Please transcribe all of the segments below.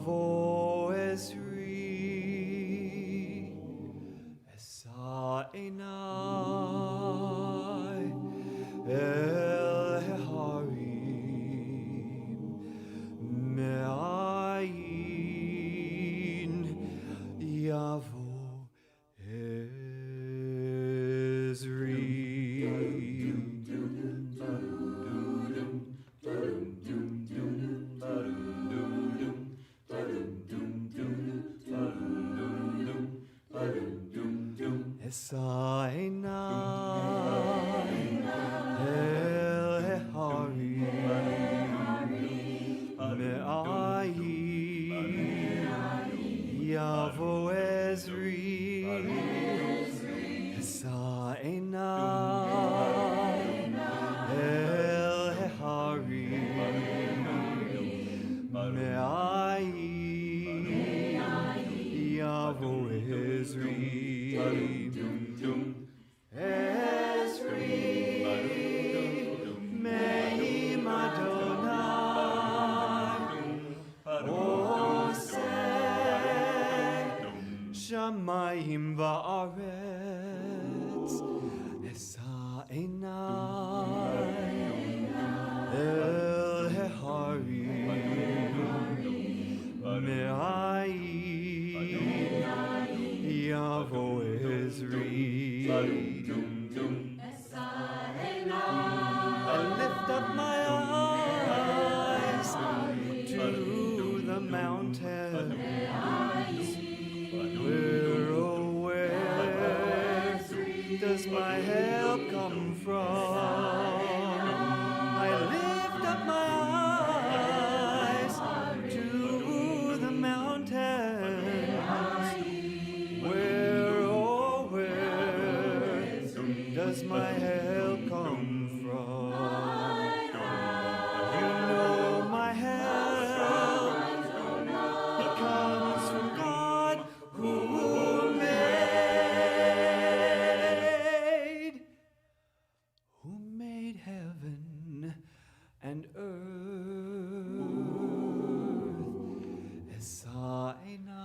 Yavo Ezri Esa Enai El Heharim Me'ayin Yavo Ezri. Esa Enai El Heharim Me'ayin Yavo Ezri Esa Enai El Heharim Me'ayin Yavo Ezri. Ezri Me'im Adonai Oseh Shamayim Va'aretz Esa Enai El Heharim Me'ayin Yavo Ezri. I lift up my eyes to the mountains. Where does my help come from? I lift up my eyes to the mountains. Where does my help come from? You know my help, it comes from God who made heaven and earth. Esa Enai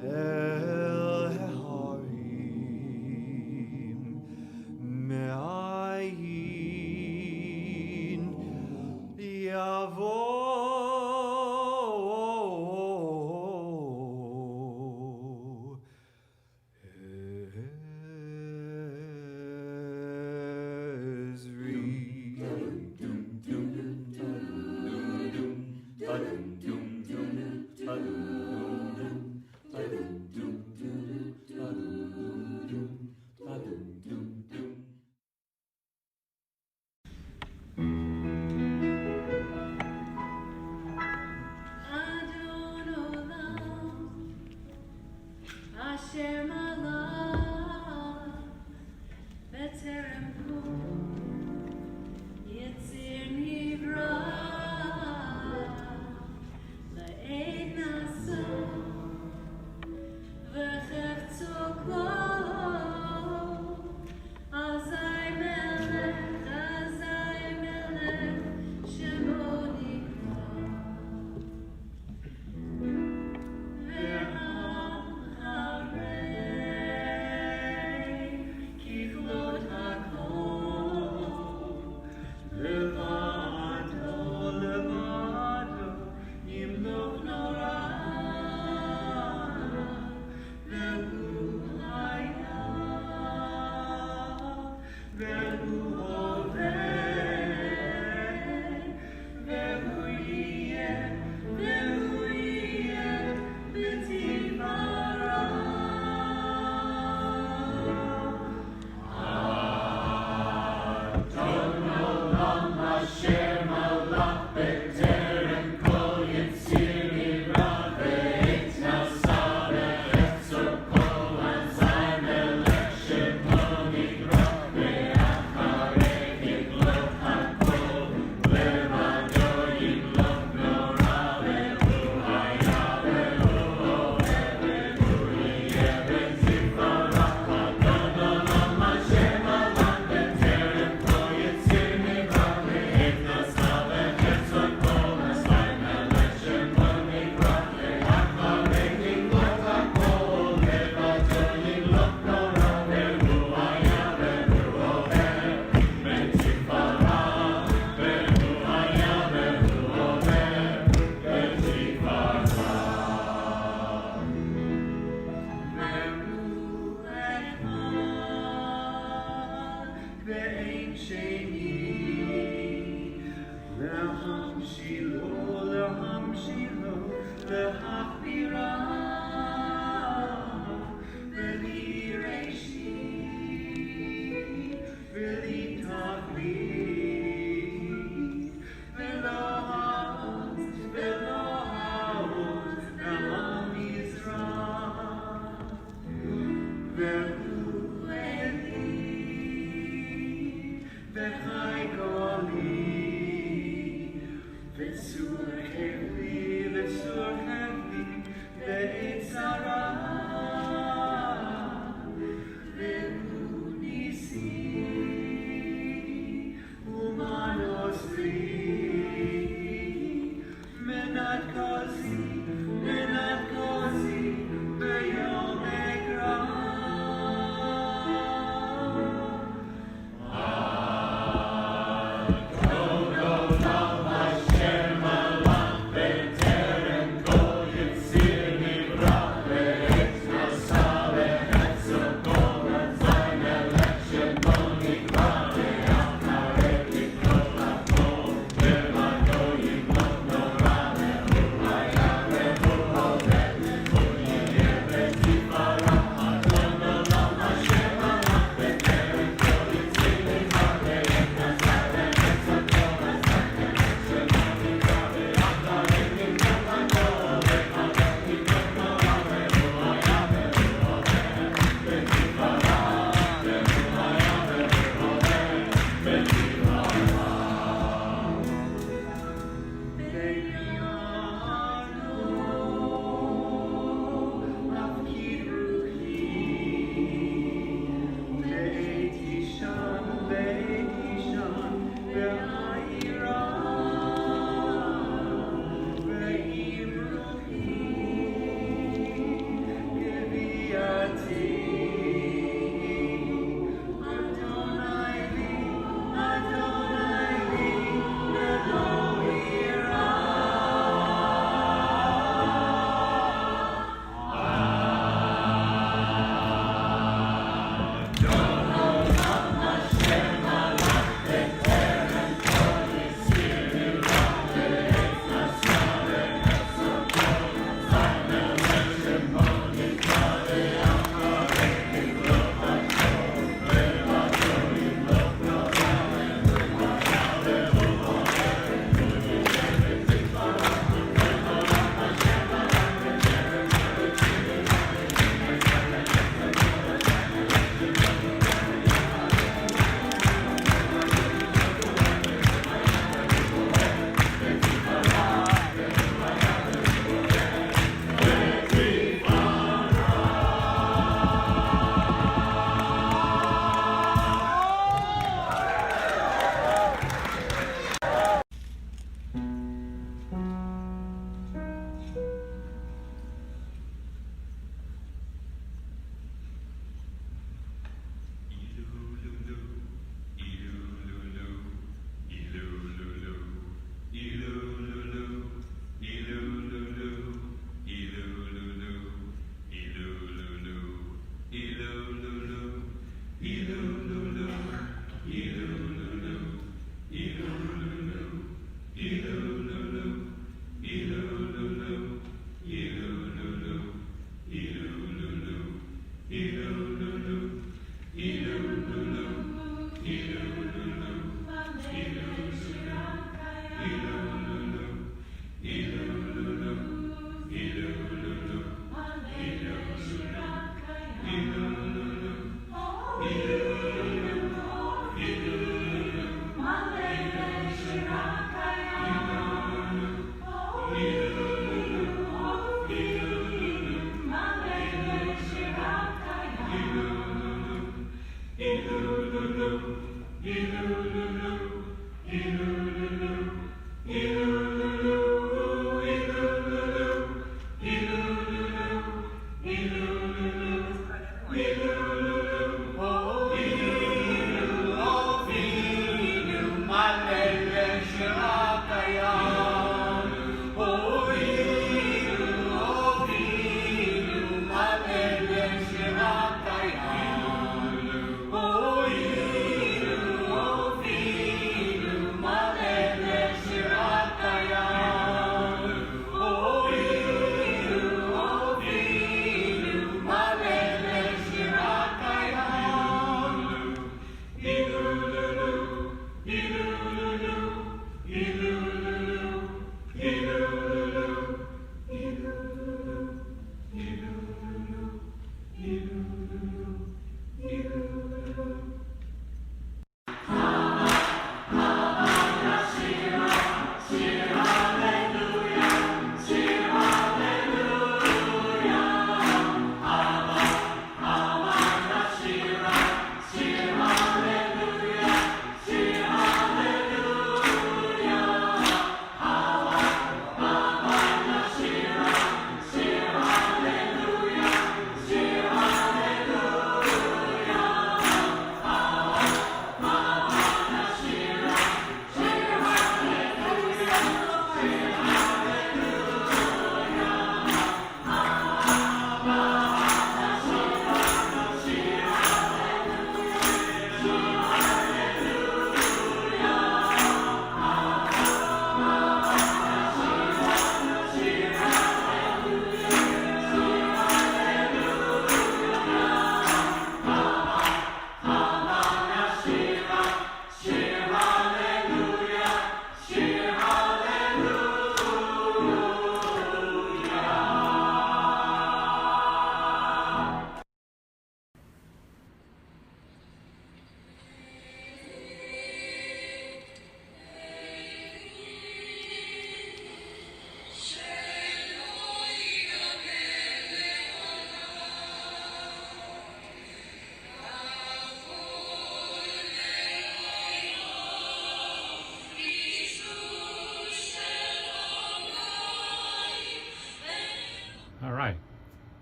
El Heharim Go, Yitzir, Nivra,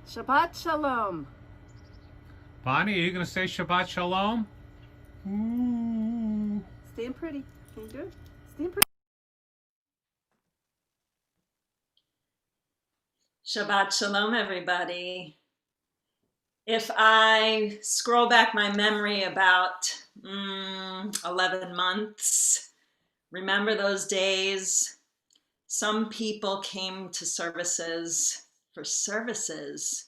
Shabbat Shalom. Bonnie, are you going to say Shabbat Shalom? Ooh. Stand pretty. Can you do it? Stand pretty. Shabbat Shalom, everybody. If I scroll back my memory about 11 months, remember those days? Some people came to services for services,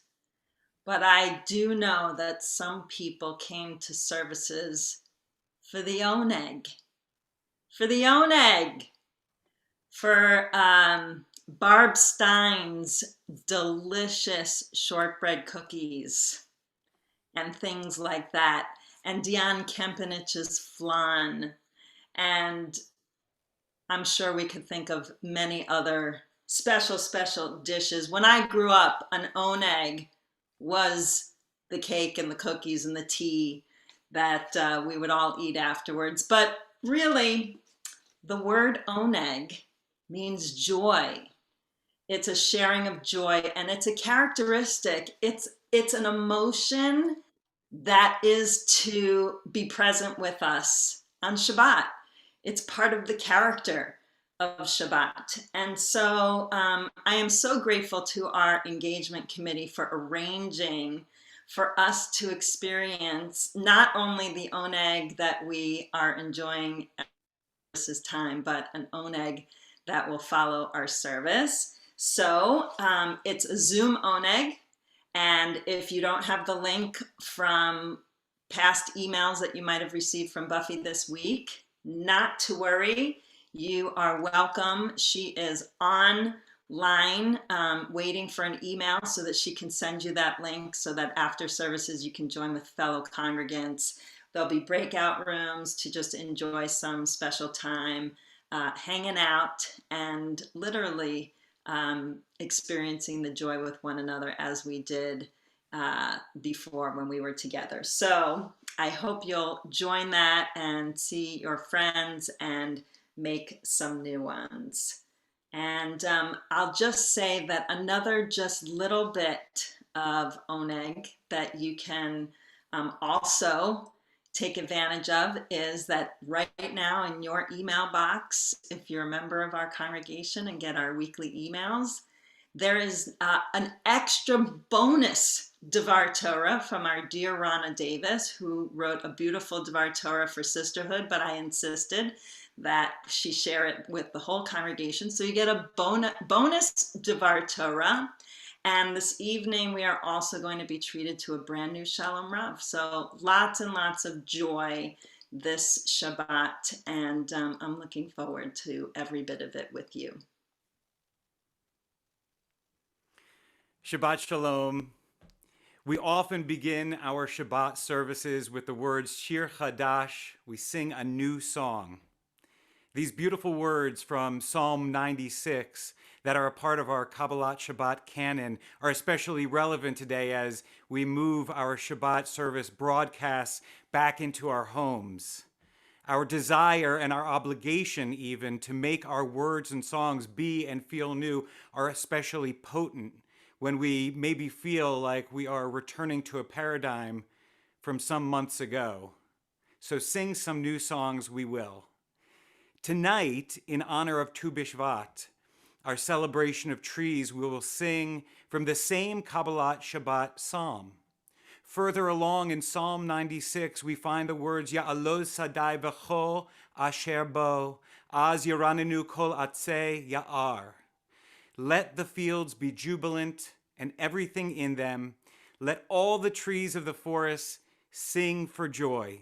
but I do know that some people came to services for the oneg, for Barb Stein's delicious shortbread cookies and things like that, and Dion Kempinich's flan, and I'm sure we could think of many other special dishes. When I grew up, an oneg was the cake and the cookies and the tea that we would all eat afterwards. But really, the word oneg means joy. It's a sharing of joy, and it's a characteristic. It's an emotion that is to be present with us on Shabbat. It's part of the character of Shabbat. And so I am so grateful to our engagement committee for arranging for us to experience not only the oneg that we are enjoying at this time, but an oneg that will follow our service. So it's a Zoom oneg. And if you don't have the link from past emails that you might have received from Buffy this week, not to worry. You are welcome. She is online waiting for an email so that she can send you that link so that after services you can join with fellow congregants. There'll be breakout rooms to just enjoy some special time hanging out and literally experiencing the joy with one another as we did before when we were together. So I hope you'll join that and see your friends and make some new ones. And I'll just say that another just little bit of oneg that you can also take advantage of is that right now in your email box, if you're a member of our congregation and get our weekly emails, there is an extra bonus Devar Torah from our dear Rana Davis, who wrote a beautiful Devar Torah for sisterhood, but I insisted that she share it with the whole congregation. So you get a bonus Devar Torah. And this evening, we are also going to be treated to a brand new Shalom Rav. So lots and lots of joy this Shabbat, and I'm looking forward to every bit of it with you. Shabbat Shalom. We often begin our Shabbat services with the words Shir Chadash. We sing a new song. These beautiful words from Psalm 96 that are a part of our Kabbalat Shabbat canon are especially relevant today as we move our Shabbat service broadcasts back into our homes. Our desire and our obligation even to make our words and songs be and feel new are especially potent when we maybe feel like we are returning to a paradigm from some months ago. So sing some new songs we will. Tonight, in honor of Tu B'Shvat, our celebration of trees, we will sing from the same Kabbalat Shabbat psalm. Further along in Psalm 96, we find the words Ya'aloz Sadai V'chol Asher Bo, Az Yaranenu Kol Atzei Ya'ar. Let the fields be jubilant and everything in them. Let all the trees of the forest sing for joy.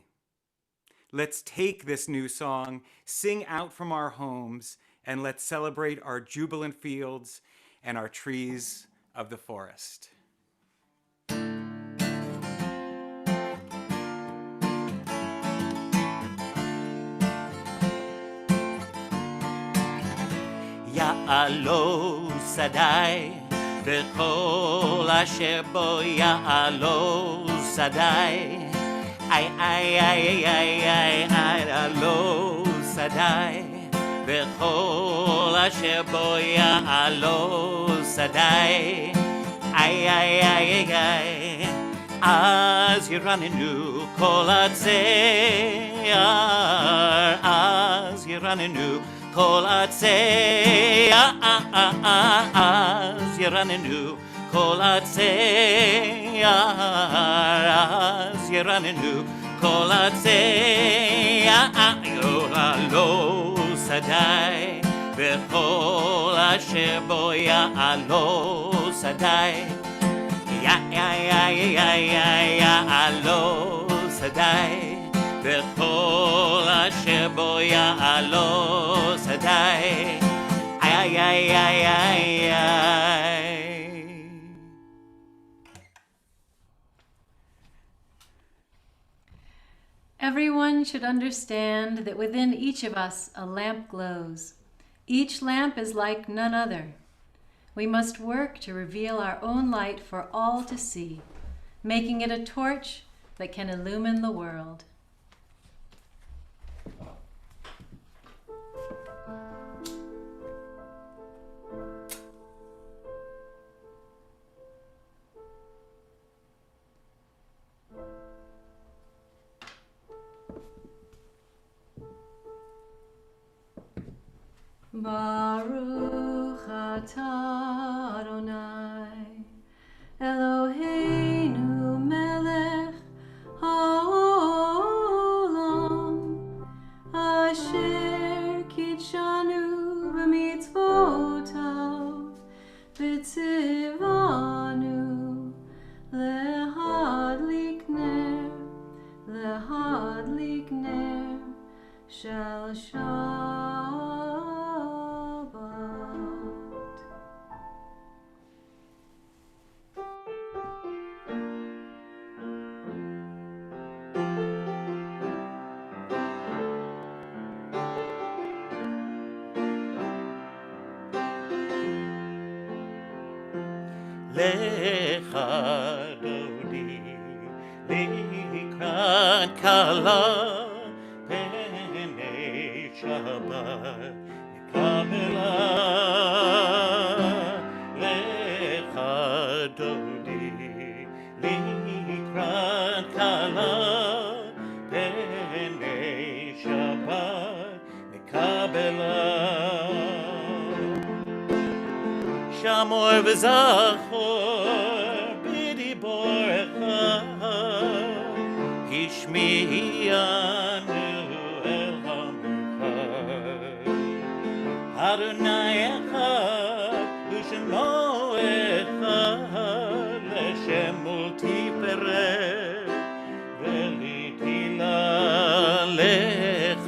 Let's take this new song, sing out from our homes, and let's celebrate our jubilant fields and our trees of the forest. יעלו שדי וכל אשר בו יעלו שדי איי איי איי איי איי יעלו שדי וכל אשר בו יעלו שדי איי אז ירננו כל עצי יער, אז ירננו כל עצי יער, אז ירננו כל עצי יער, אז ירננו כל עצי יער, לא שדי וכל אשר בו יעלו שדי, יעלו שדי, וכל אשר בו יעלו שדי, Everyone should understand that within each of us a lamp glows. Each lamp is like none other. We must work to reveal our own light for all to see, making it a torch that can illumine the world. Baruch atah Adonai Eloheinu melech haolam asher kitshanu b'mitzvotav v'tzivanu lehadlik ner shal לך דודי לקראת כלה פני שבת קבלה לך דודי לקראת כלה פני שבת קבלה שמור וזכור בדיבורך השמיענו אל המרחק אדוני אחד ושמו אחד לשם ולתפארת ולתהילה לך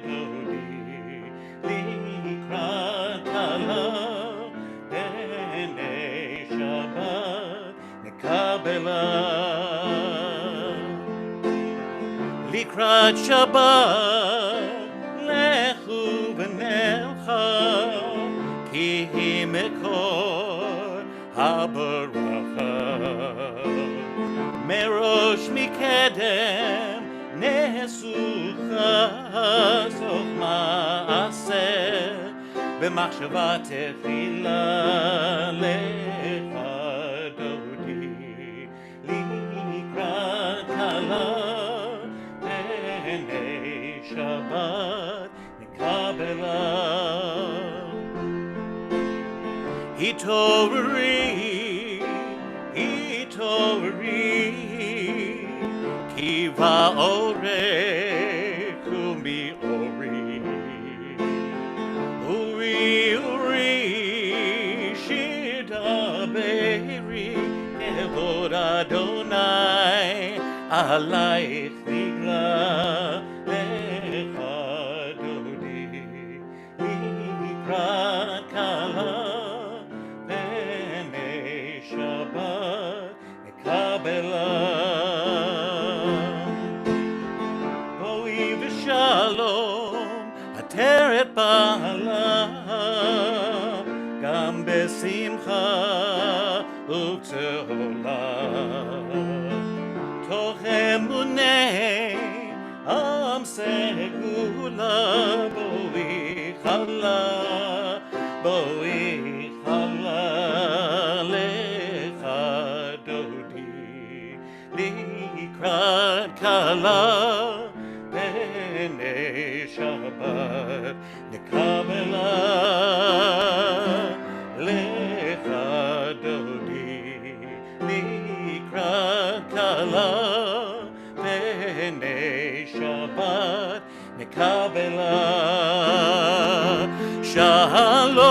דודי לקראת כלה לקראת שבת לכו ונלכה כי היא מקור הברכה מראש מקדם נעשוכה סוף מעשה במחשבה תחילה לך דודי לקראת כלה פני שבת נקבלה התעוררי כי באורך ומאורי אורי שדברי כבוד אדוני עלייך נגלה לך דודי לקראת כלה פני שבת נקבלה בואי ושלום עטרת בעלה גם בשמחה וגדולה תוך אמוני עם סגולה בואי חלה לך לקראת כלה בני שבת נקבלה לך דודי לקראת כלה בני שבת נקבלה שלום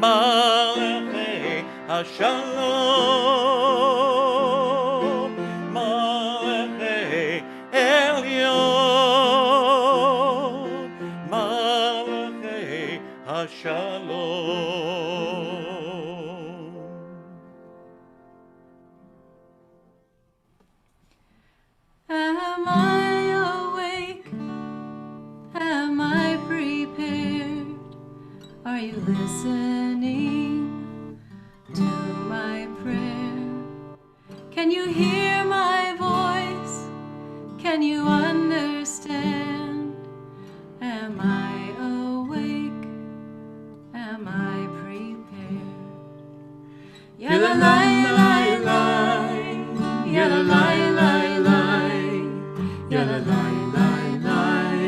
מלכי השלום מלכי עליון מלכי השלום. Am I awake? Am I prepared? Are you listening to my prayer? Can you hear my voice? Can you understand? Am I awake? Am I prepared? Yalla lai lai lai, yalla lai lai lai, yalla lai lai lai,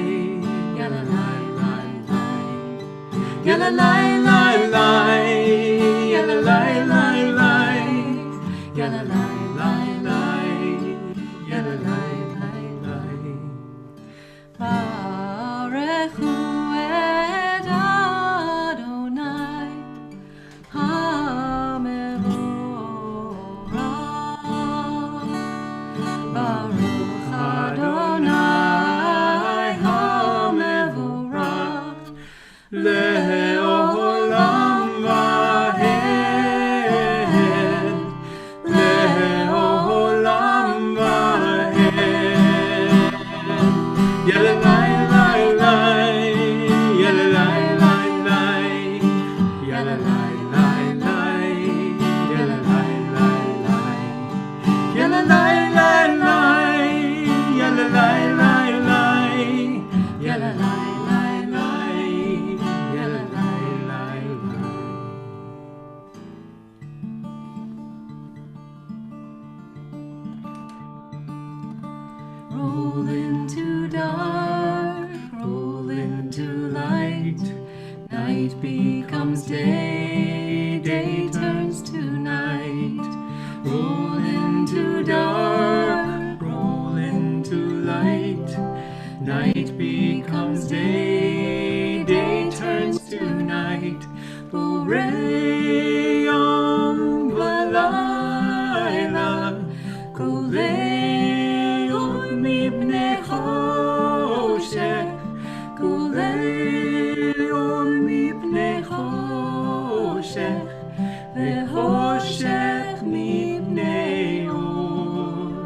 yalla lai lai lai, yalla lai lai lai, yalla lai lai lai, yalla lai lai lai, yalla lai lai lai. Barechu et Adonai HaMevorach. Baruch Adonai HaMevorach Le'olam va'ed, Le'olam va'ed. Yalla lai lai lai, yalla lai lai lai, yalla lai lai lai, yalla lai lai lai, yalla lai lai lai, yalla lai lai lai, yalla lai lai lai, yalla lai lai lai. Roll into dark, roll into light. Night becomes day, day turns to night. Roll into dark, roll into light. Night becomes day, day turns to night. Borei yom v'layla, golei od mipnei choshech, golei od mipnei choshech, ve'choshech mipnei or.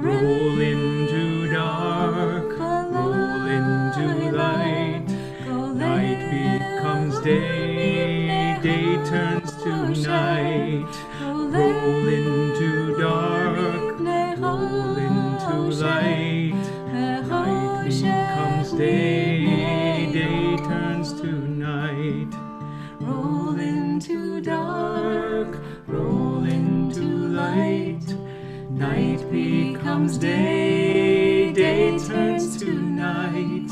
Roll into dark, roll into light. Night becomes day, day turns to night. Roll into dark, roll into light. Night becomes day, day turns to night. Roll into dark, roll into light. Night becomes day, day turns to night.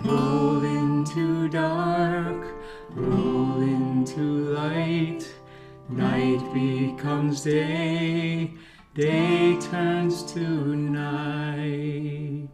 Roll into dark, roll into light. Night becomes day, day turns to night.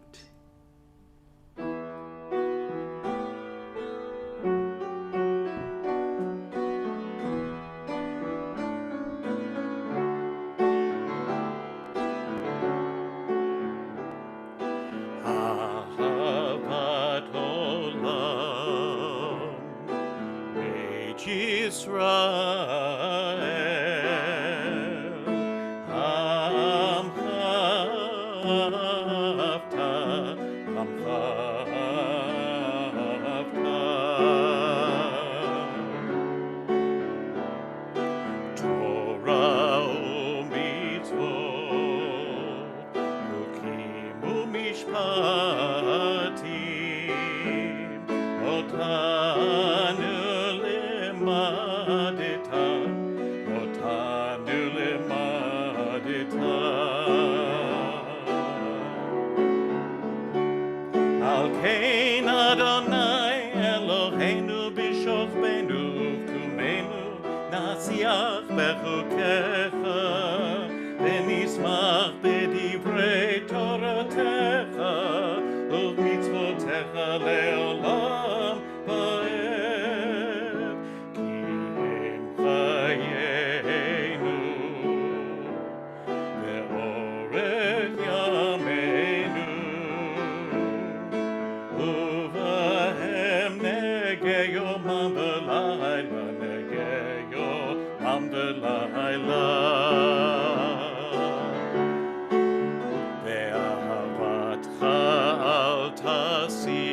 אהבת עולם בית ישראל עמך אהבת עמך אהבת תורה ומצוות חוקים ומשפטים אותנו למדת אותנו נשיח בחוקיך, ונשמח בדברי תורתך, ובמצוותיך לעולם ועד. כי הם חיינו, ואורך ימינו, ובהם נגע יומם ולילה, נגע יומם ולילה. ואהבתך אל תסיר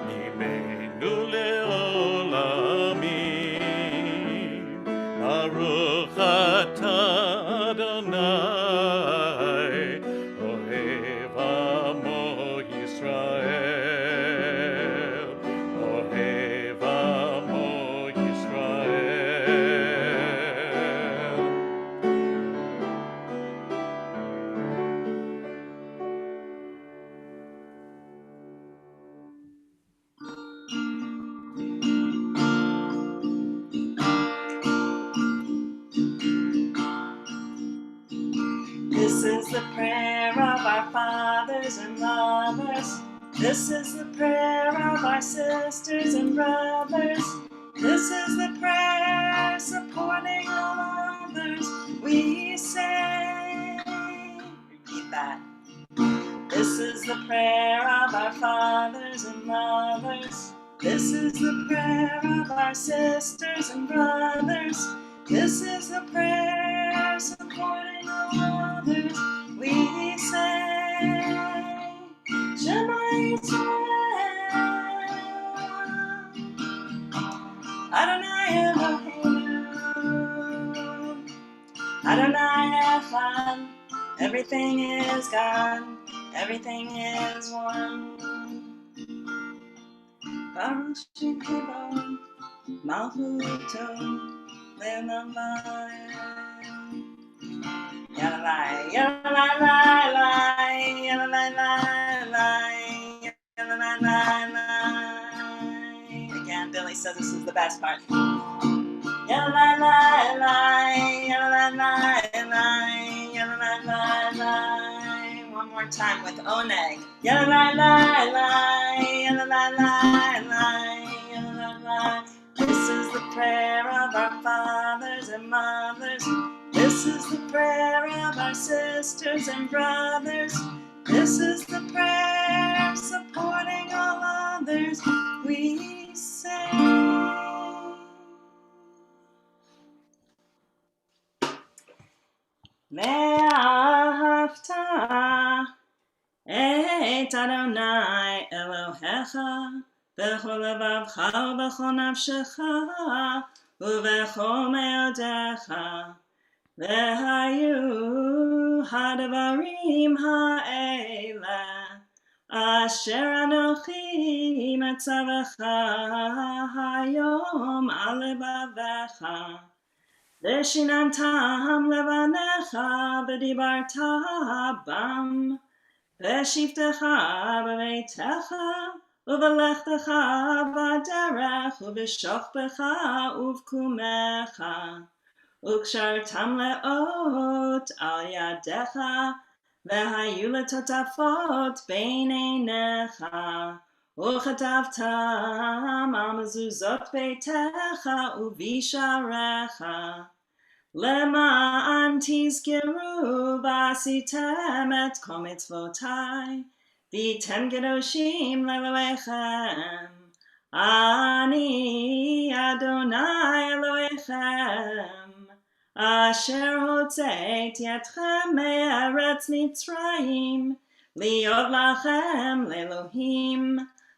ממנו לעולמים. ברוך אתה אדוני, אוהב עמו ישראל, אוהב עמו ישראל. This is the prayer of our fathers and mothers. This is the prayer of our sisters and brothers. This is the prayer supporting all others. We say, repeat that. This is the prayer of our fathers and mothers. This is the prayer of our sisters and brothers. This is the prayer supporting all others. We say, Shema Yisrael, Adonai Eloheinu, Adonai Echad. Everything is God, everything is one. Baruch Shem Kibon, Malchuto, Le'olam Va'ed. Yalalai, yalalai, lai, yalalai, lai, lai, yalalai, lai, lai. Again, Billy says this is the best part. Yalalai, lai, lai, yalalai, lai, lai, yalalai, lai, lai. One more time with oneg. Yalalai, lai, lai, yalalai, lai, lai, yalalai, lai. This is the prayer of our fathers and mothers. This is the prayer of our sisters and brothers. This is the prayer supporting all others. We say, Ve'ahavta et Adonai Elohecha b'chol levavcha u'b'chol nafshecha u'b'chol me'odecha ve'hayu hadvarim ha'ela asher anochi metzavecha hayom al levavecha Veshinantam levanecha v'dibarta bam v'shivtecha b'veitecha u'v'lechtecha b'derech u'v'shochbecha u'v'kumecha u'kshartam le'ot al yadecha v'hayu letotafot bein einecha u'chatavtam al mezuzot beitecha u'visharecha למען תזכרו ועשיתם את כל מצוותיי, והייתם קדושים לאלוהיכם. אני אדוני אלוהיכם, אשר הוצאתי אתכם מארץ מצרים, להיות לכם לאלוהים.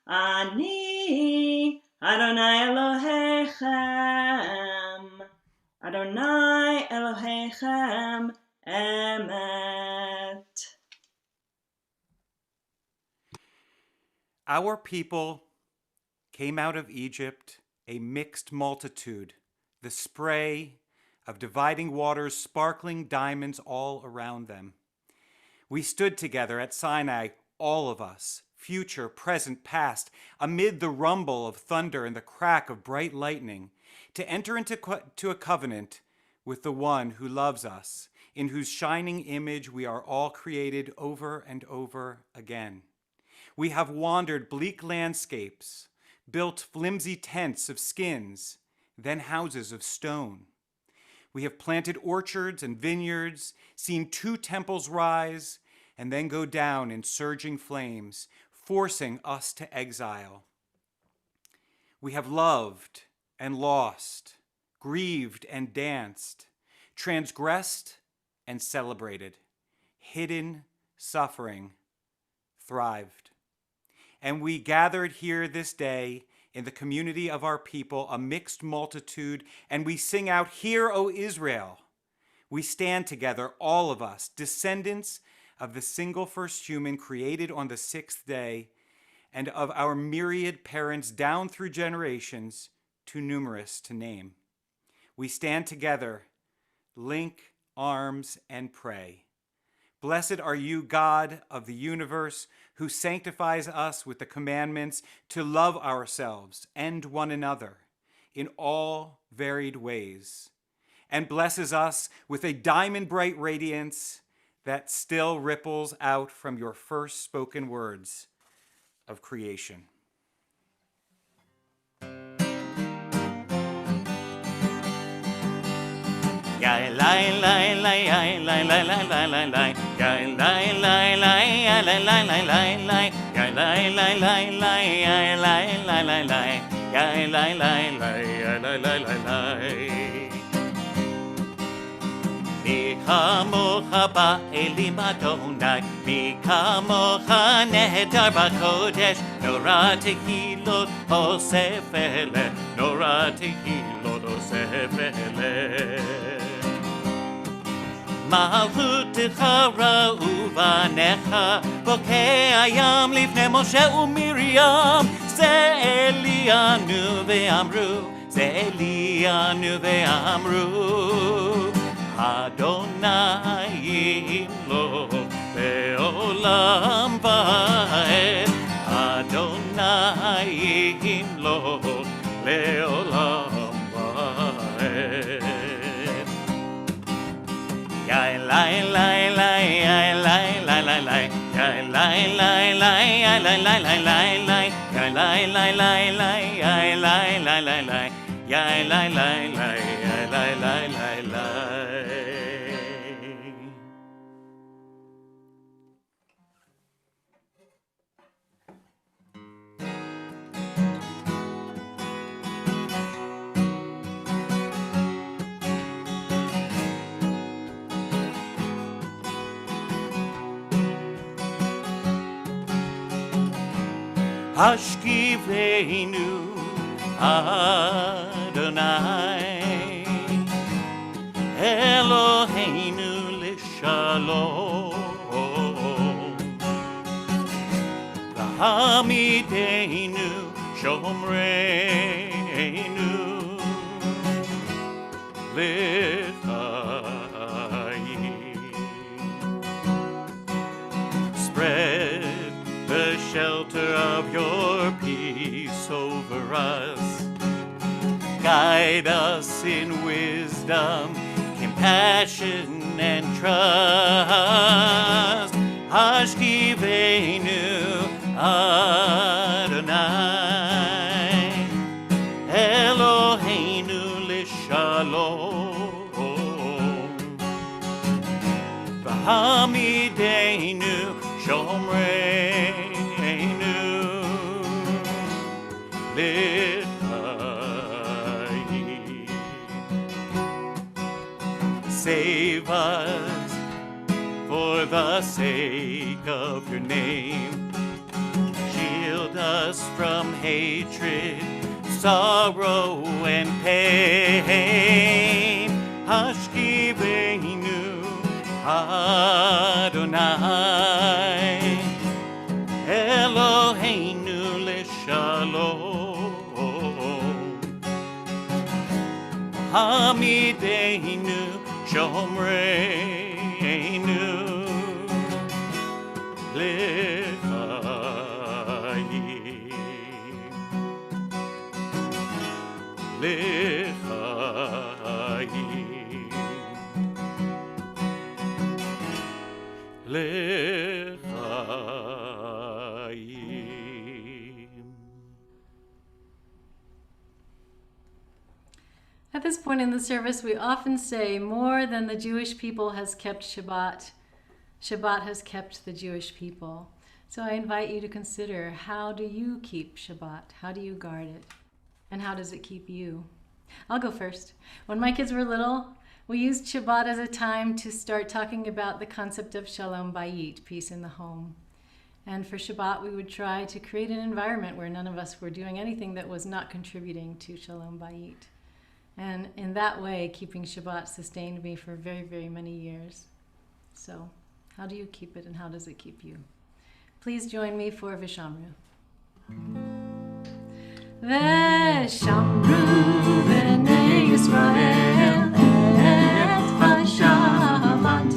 אני אדוני אלוהיכם. Adonai Elohechem Emet. Our people came out of Egypt a mixed multitude, the spray of dividing waters, sparkling diamonds all around them. We stood together at Sinai, all of us, future, present, past, amid the rumble of thunder and the crack of bright lightning, to enter into a covenant with the one who loves us, in whose shining image we are all created over and over again. We have wandered bleak landscapes, built flimsy tents of skins, then houses of stone. We have planted orchards and vineyards, seen 2 temples rise, and then go down in surging flames, forcing us to exile. We have loved and lost, grieved and danced, transgressed and celebrated, hidden suffering, thrived. And we gathered here this day in the community of our people, a mixed multitude, and we sing out, "Hear, O Israel." We stand together, all of us, descendants of the single first human created on the 6th day, and of our myriad parents down through generations, too numerous to name. We stand together, link arms, and pray. Blessed are you, God of the universe, who sanctifies us with the commandments to love ourselves and one another in all varied ways, and blesses us with a diamond-bright radiance that still ripples out from your first spoken words of creation. מי כמוך באלים אדוני, מי כמוך נהדר בקודש, נורא תהילות אוסף אלה, נורא תהילות אוסף אלה. מלכותך ראו בניך, בוקע ים לפני משה ומרים, זה אלינו ואמרו, זה אלינו ואמרו. אדוני ימלוך לעולם ועד, אדוני ימלוך לעולם ועד. יאי לי לי לי יאי לי לי לי לי יאי לי לי לי יאי לי לי לי לי לי יאי לי לי לי לי יאי לי לי לי לי יאי לי לי לי יאי לי לי לי לי. השכיבנו אדוני אלוהינו לשלום והעמידנו שומרנו לחיים. Spread the shelter of your peace over us. Guide us in wisdom, compassion, and trust. Hashkivenu Adonai, Eloheinu lishalom, v'hamidenu shomreinu l'chaim. Save us for the sake of your name. Shield us from hatred, sorrow, and pain. Hashkivenu Adonai, Eloheinu lishalom, Hamideinu shomreinu l'chaim, l'chaim. point in the service, we often say, more than the Jewish people has kept Shabbat, Shabbat has kept the Jewish people. So I invite you to consider, how do you keep Shabbat? How do you guard it? And how does it keep you? I'll go first. When my kids were little, we used Shabbat as a time to start talking about the concept of Shalom Bayit, peace in the home. And for Shabbat, we would try to create an environment where none of us were doing anything that was not contributing to Shalom Bayit. And in that way, keeping Shabbat sustained me for very, very many years. So, how do you keep it and how does it keep you? Please join me for Vishamru. Vishamru b'nei Yisrael et ha-Shabbat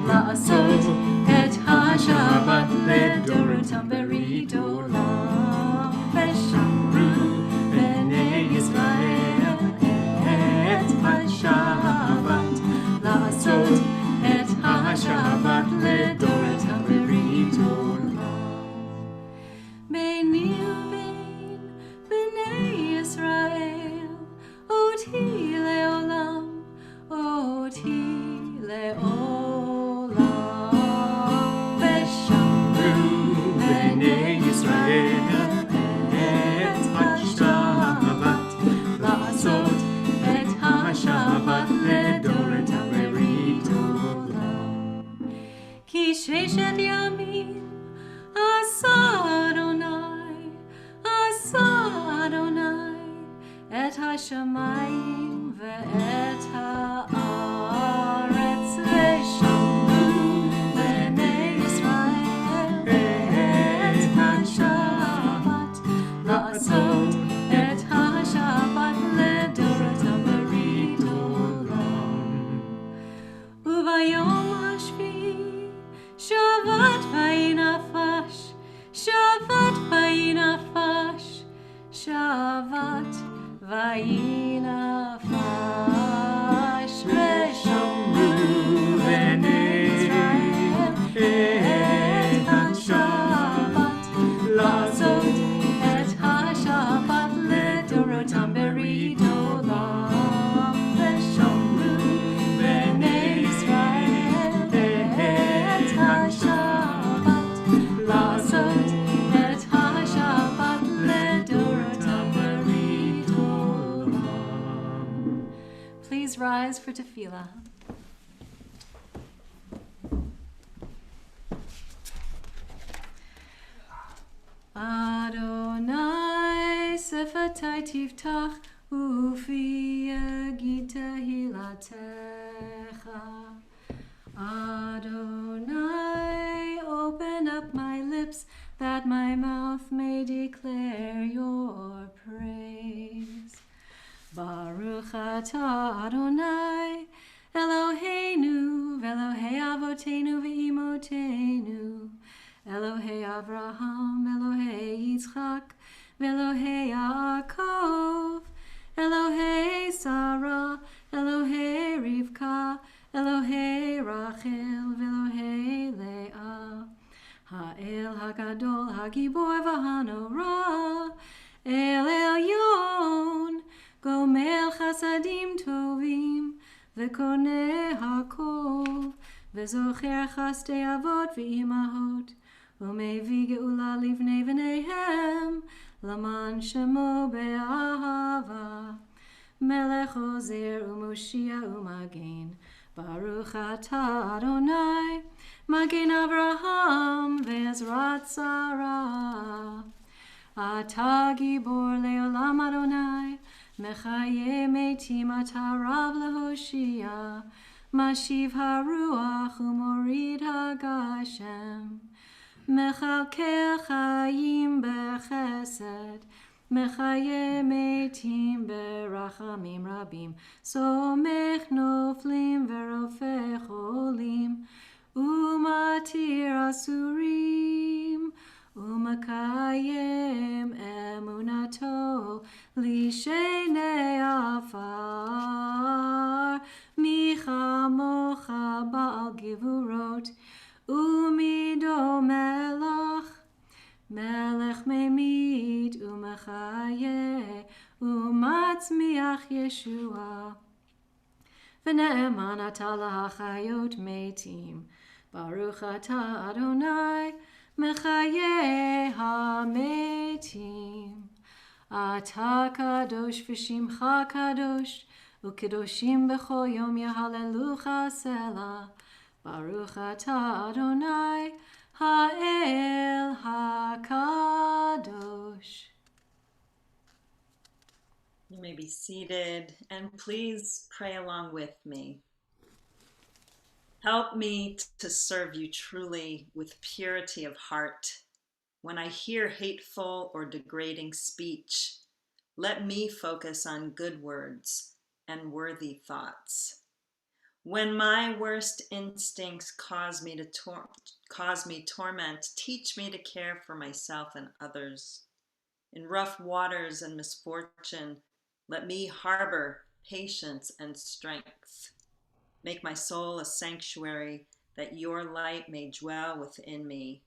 la'asot et ha-Shabbat לדורותם ברית עולם. ושמרו בני ישראל את השבת לעשות את השבת לדורותם ברית עולם. ביני ובין בני ישראל אותי לעולם, אותי לעולם. כי ששת ימים עשה אדוני את השמיים ואת הארץ ושמרו בני ישראל את השבת לעשות את השבת לדורותם ברית עולם. וביום השביעי שבת ויהי נפש, שבת ויהי נפש, שבת ויהי נפש. ושמרו בני ישראל את השבת לעשות את השבת לדורותם ברית עולם. ושמרו בני ישראל את השבת לעשות את השבת לדורותם ברית עולם. Please rise for tefillah. Adonai sefatai tiftach ufi yagid tehillatcha. Adonai, open up my lips that my mouth may declare your praise. Baruch atah Adonai, Eloheinu, Elohei Avotenu ve'imotenu, Elohei Avraham, Elohei Yitzchak, Elohei Yaakov, Elohei Sarah, Elohei Rivka, Elohei Rachel, Elohei Leah, Ha'el HaGadol, HaGibor v'Hanora, El Elyon, Gomel Chasadim Tovim, V'koneh HaKol, V'zocher Chasdei Avot v'Imahot, U'mevi Geula Livnei V'neihem, Laman Shemo Be'ahava, Melech Ozer U'Moshia U'Magen, Baruch atah Adonai, Magen Avraham ve'ezrat Sarah. Atah gibor le'olam Adonai, Mechaye metim atah Rav lehoshia, Mashiv haruach u'morid hagashem. Mechalkel chayim bechesed, Mechaye metim berachamim rabim, Somech noflim verofeh cholim, Umatir asurim, Umakayem emunato, Lishenei afar, Micha mocha ba'al givurot, Umido melach, Melech memit u'mechaye u'matzmiach Yeshua. ונאמן אתה להחיות מתים. ברוך אתה אדוני מחיי המתים. אתה קדוש ושמך קדוש, וקדושים בכל יום יהללוך סלה. ברוך אתה אדוני האל הקדוש. You may be seated, and please pray along with me. Help me to serve you truly with purity of heart. When I hear hateful or degrading speech, let me focus on good words and worthy thoughts. When my worst instincts cause me torment, teach me to care for myself and others. In rough waters and misfortune, let me harbor patience and strength. Make my soul a sanctuary that your light may dwell within me.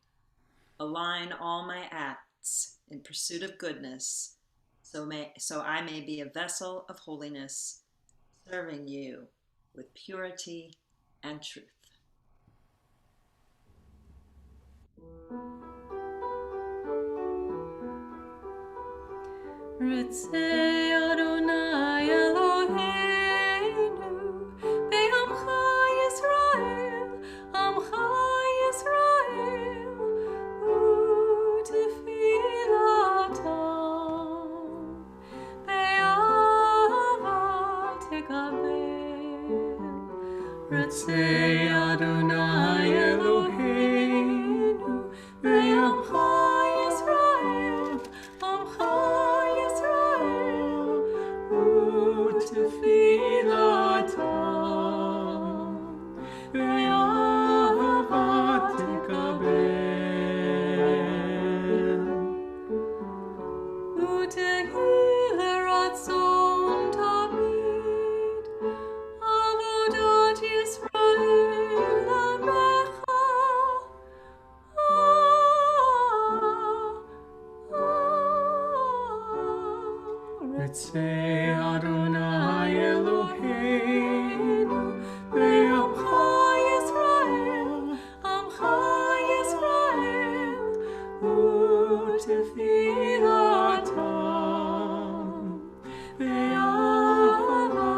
Align all my acts in pursuit of goodness, so I may be a vessel of holiness, serving you with purity and truth. Ritzei Adonai Eloheinu be'amcha Yisrael, amcha Yisrael, u'tefilatam be'ahava tekabel. Ritzei Adonai Eloheinu be'amcha Yisrael, amcha תפילתם באהבה תקבל ותהי לרצון תמיד עבודת ישראל עמך. Ritzei Adonai Eloheinu be'amcha Yisrael, amcha Yisrael, u'tefilatam be'ahava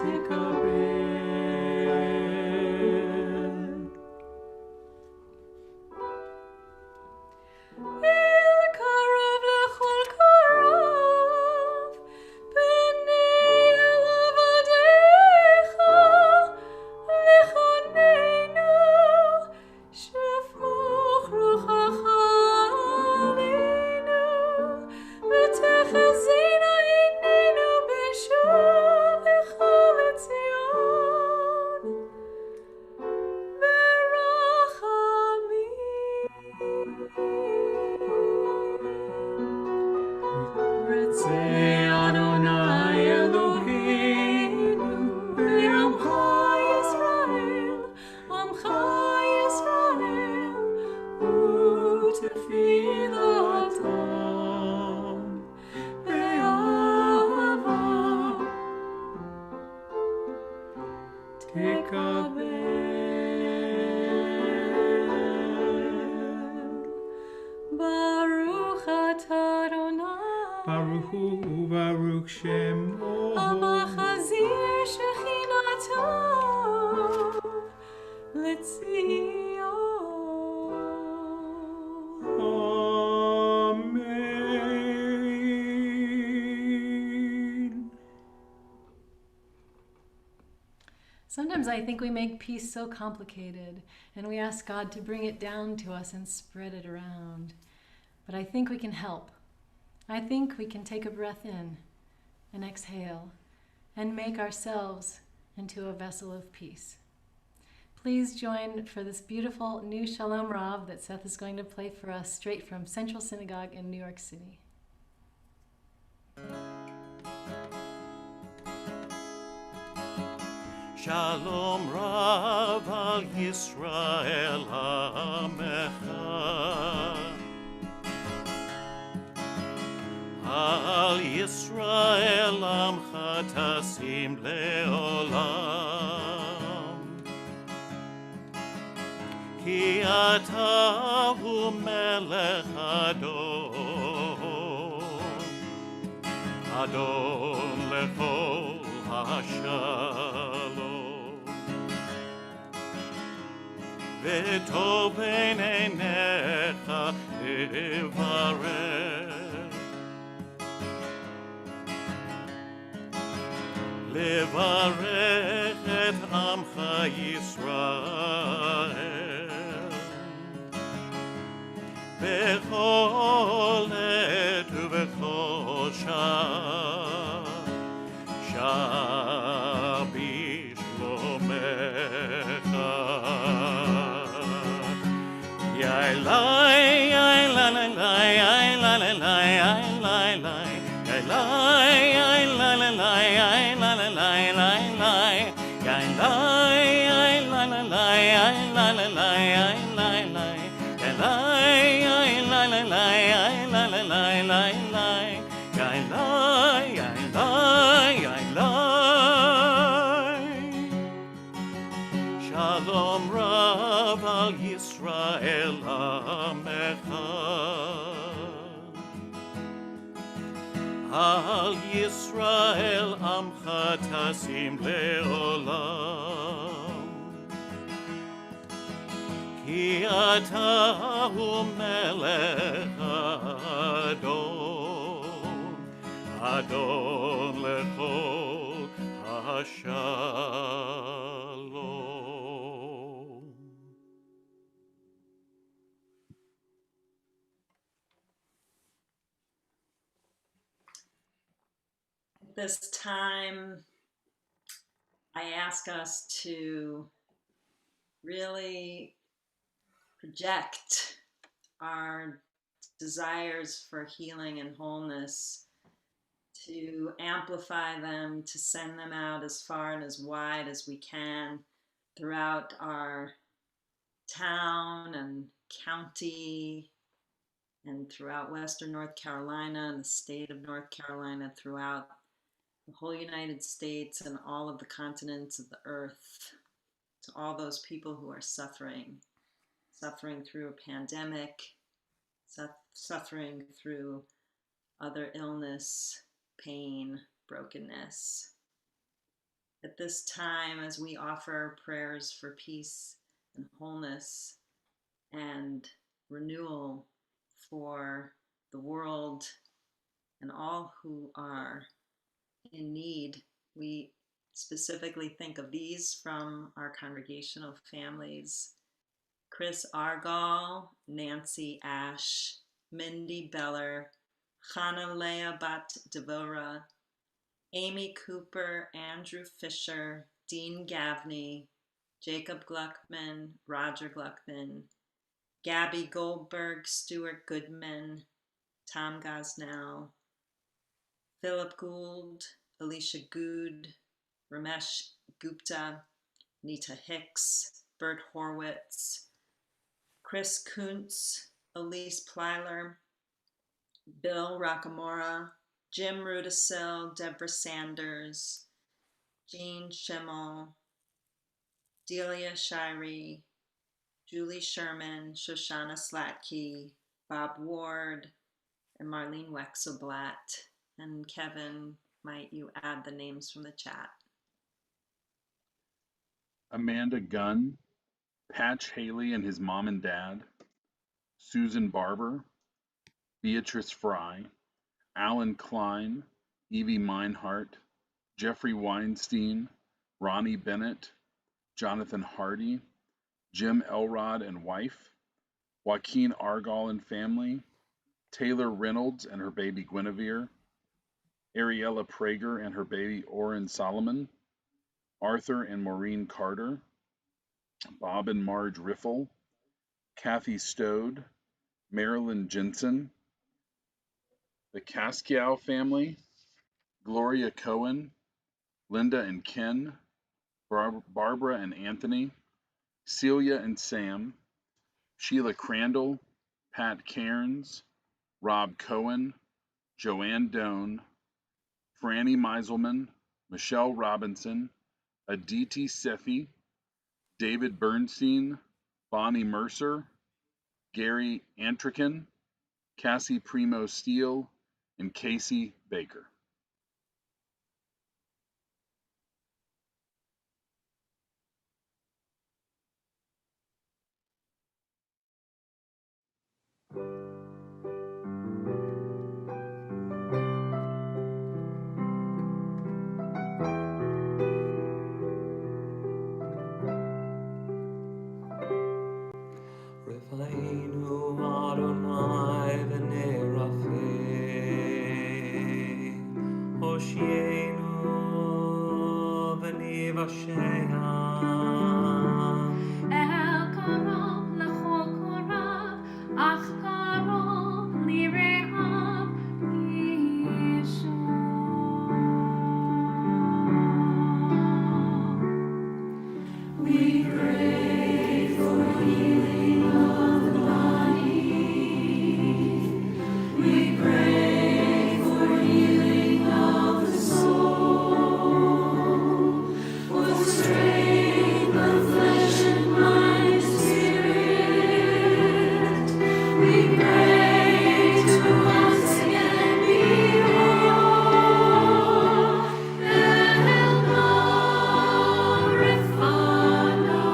tekabel. El karov lechol karov, b'nei elav adecha, lechonenu, shephuch ruchacha aleinu, v'techezina einenu b'shuvecha l'Tzion, Ritzei Adonai Eloheinu be'amcha Yisrael, amcha Yisrael, u'tefilatam be'ahava tekabel. Baruch atah Adonai, Baruch Hu uBaruch Shemo, המחזיר שכינתו לציון. Amen. Sometimes I think we make peace so complicated, and we ask God to bring it down to us and spread it around. But I think we can help. I think we can take a breath in and exhale and make ourselves into a vessel of peace. Please join for this beautiful new Shalom Rav that Seth is going to play for us straight from Central Synagogue in New York City. Shalom Rav al Yisrael Amecha, Al Yisrael Amcha Tasim Leolam. אתה הוא מלך אדון, אדון לכל השלום. וטוב בין עיניך לברך את עמך ישראל בכל עת ובכל שעה, שעה בשלומך. יאללה יאללה יאללה יאללה יאללה Shalom Rav al Yisrael Amecha, Al Yisrael Amcha Tasim Leolam, Ki Ata Hu Melech Adon, Adon Lechol Hashalom. This time, I ask us to really project our desires for healing and wholeness, to amplify them, to send them out as far and as wide as we can throughout our town and county and throughout Western North Carolina and the state of North Carolina, throughout the whole United States and all of the continents of the earth, to all those people who are suffering through a pandemic, suffering through other illness, pain, brokenness. At this time, as we offer prayers for peace and wholeness and renewal for the world and all who are in need, we specifically think of these from our congregational families: Chris Argall, Nancy Ash, Mindy Beller, Chana Leah Bat Devora, Amy Cooper, Andrew Fisher, Dean Gavney, Jacob Gluckman, Roger Gluckman, Gabby Goldberg, Stuart Goodman, Tom Gosnell, Philip Gould, Alicia Good, Ramesh Gupta, Nita Hicks, Bert Horwitz, Chris Kuntz, Elise Plyler, Bill Rockamora, Jim Rudisil, Deborah Sanders, Jean Schimmel, Delia Shirey, Julie Sherman, Shoshana Slatke, Bob Ward, and Marlene Wexelblatt. And Kevin, might you add the names from the chat? Amanda Gunn, Patch Haley and his mom and dad, Susan Barber, Beatrice Fry, Alan Klein, Evie Meinhardt, Jeffrey Weinstein, Ronnie Bennett, Jonathan Hardy, Jim Elrod and wife, Joaquin Argall and family, Taylor Reynolds and her baby Guinevere, Ariella Prager and her baby Oren Solomon, Arthur and Maureen Carter, Bob and Marge Riffle, Kathy Stode, Marilyn Jensen, the Kaskiau family, Gloria Cohen, Linda and Ken, Barbara and Anthony, Celia and Sam, Sheila Crandall, Pat Cairns, Rob Cohen, Joanne Doan, Franny Meiselman, Michelle Robinson, Aditi Sethi, David Bernstein, Bonnie Mercer, Gary Antrican, Cassie Primo Steele, and Casey Baker. Refainu Adonai v'nerafe, Hoshienu v'nivashea. El karob lechol korav, ach karob lirehav Yishua. We pray for healing of the body. We pray for healing of the soul, for strength of flesh and mind and spirit. We pray to once again be whole and glorify.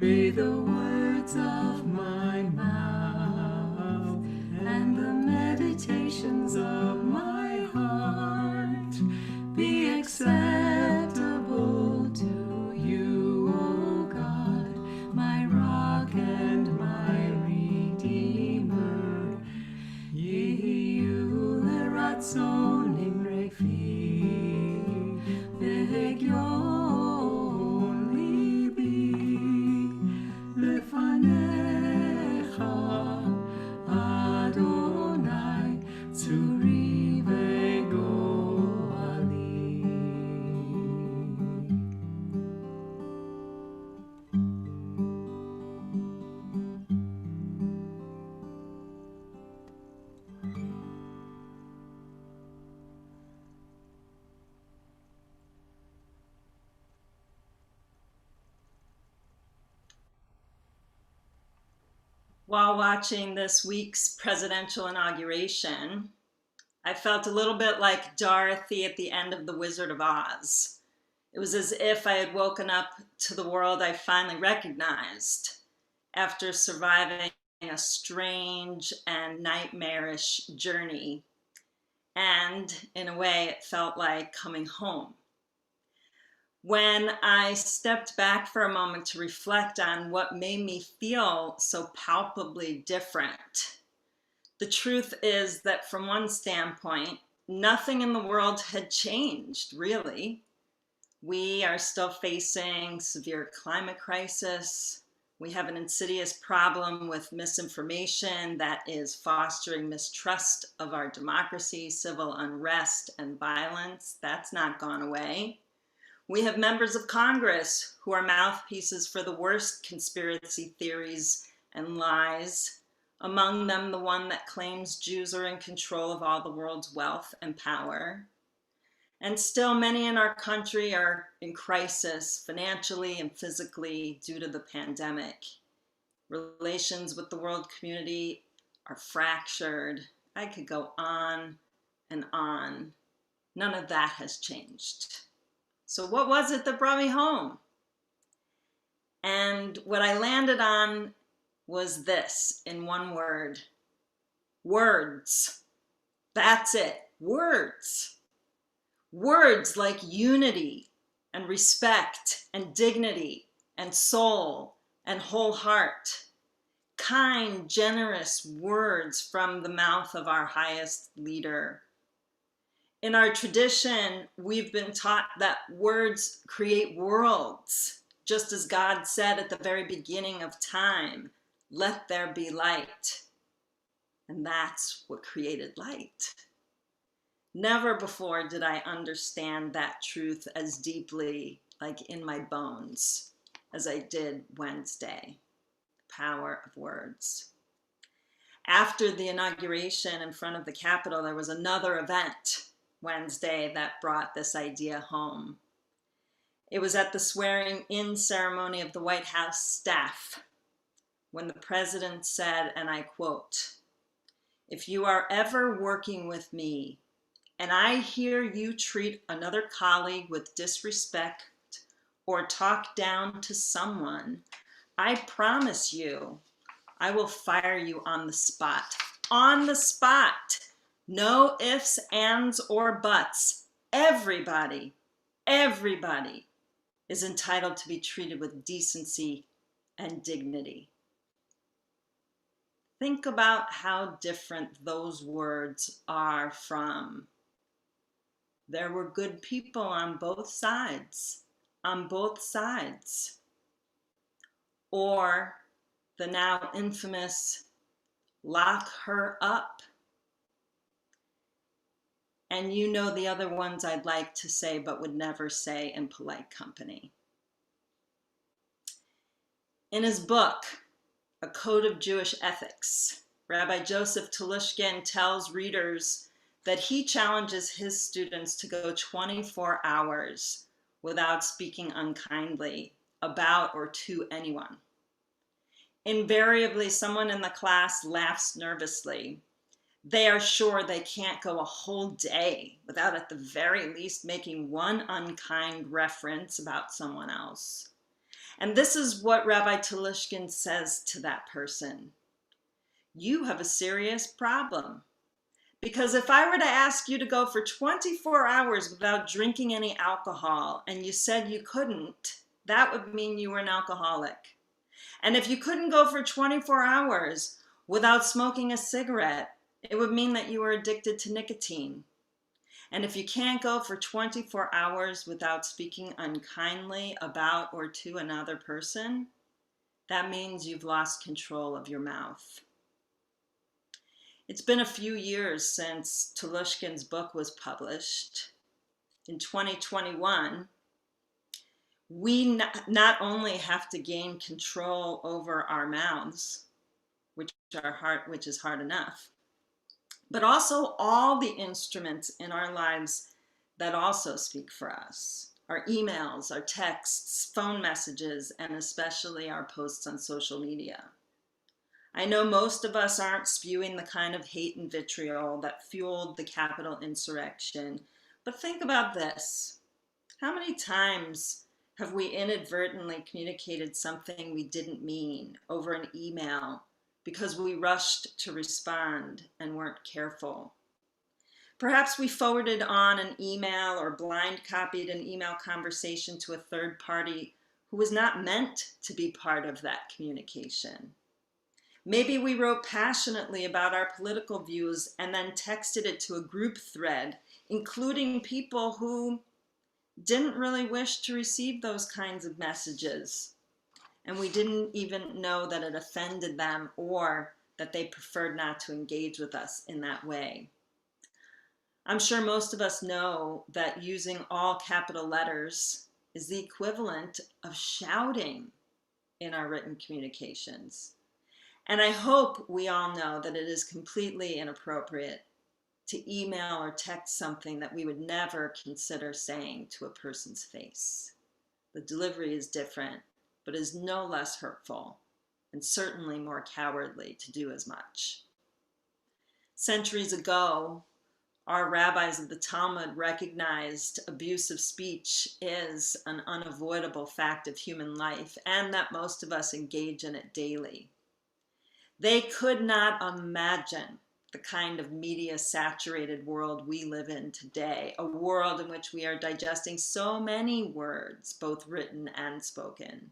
May the words of my mouth and the meditations of my heart be acceptable to you, O God, my rock and my redeemer. Yehu leratzon imrefi v'hegyon libi lefanecha Adonai tzuri v'goali. While watching this week's presidential inauguration, I felt a little bit like Dorothy at the end of The Wizard of Oz. It was as if I had woken up to the world I finally recognized after surviving a strange and nightmarish journey. And in a way, it felt like coming home. When I stepped back for a moment to reflect on what made me feel so palpably different, the truth is that from one standpoint, nothing in the world had changed, really. We are still facing severe climate crisis. We have an insidious problem with misinformation that is fostering mistrust of our democracy, civil unrest, and violence. That's not gone away. We have members of Congress who are mouthpieces for the worst conspiracy theories and lies, among them the one that claims Jews are in control of all the world's wealth and power. And still many in our country are in crisis financially and physically due to the pandemic. Relations with the world community are fractured. I could go on and on. None of that has changed. So what was it that brought me home? And what I landed on was this in one word: words. That's it, words. Words like unity and respect and dignity and soul and whole heart. Kind, generous words from the mouth of our highest leader. In our tradition, we've been taught that words create worlds, just as God said at the very beginning of time, "Let there be light." And that's what created light. Never before did I understand that truth as deeply, like in my bones, as I did Wednesday. The power of words. After the inauguration in front of the Capitol, there was another event Wednesday that brought this idea home. It was at the swearing-in ceremony of the White House staff, when the president said, and I quote, "If you are ever working with me and I hear you treat another colleague with disrespect or talk down to someone, I promise you I will fire you on the spot." On the spot. No ifs, ands, or buts. Everybody is entitled to be treated with decency and dignity. Think about how different those words are from "There were good people on both sides," or the now infamous "lock her up." And you know the other ones I'd like to say but would never say in polite company. In his book, A Code of Jewish Ethics, Rabbi Joseph Telushkin tells readers that he challenges his students to go 24 hours without speaking unkindly about or to anyone. Invariably, someone in the class laughs nervously. They are sure they can't go a whole day without at the very least making one unkind reference about someone else. And this is what Rabbi Telushkin says to that person. You have a serious problem. Because if I were to ask you to go for 24 hours without drinking any alcohol and you said you couldn't, that would mean you were an alcoholic. And if you couldn't go for 24 hours without smoking a cigarette, it would mean that you were addicted to nicotine. And if you can't go for 24 hours without speaking unkindly about or to another person, that means you've lost control of your mouth. It's been a few years since Telushkin's book was published. In 2021, we not only have to gain control over our mouths, which is hard enough, but also all the instruments in our lives that also speak for us. Our emails, our texts, phone messages, and especially our posts on social media. I know most of us aren't spewing the kind of hate and vitriol that fueled the Capitol insurrection, but think about this. How many times have we inadvertently communicated something we didn't mean over an email because we rushed to respond and weren't careful? Perhaps we forwarded on an email or blind copied an email conversation to a third party who was not meant to be part of that communication. Maybe we wrote passionately about our political views and then texted it to a group thread, including people who didn't really wish to receive those kinds of messages. And we didn't even know that it offended them or that they preferred not to engage with us in that way. I'm sure most of us know that using all capital letters is the equivalent of shouting in our written communications. And I hope we all know that it is completely inappropriate to email or text something that we would never consider saying to a person's face. The delivery is different, but is no less hurtful and certainly more cowardly to do as much. Centuries ago, our rabbis of the Talmud recognized abusive speech is an unavoidable fact of human life and that most of us engage in it daily. They could not imagine the kind of media-saturated world we live in today, a world in which we are digesting so many words, both written and spoken.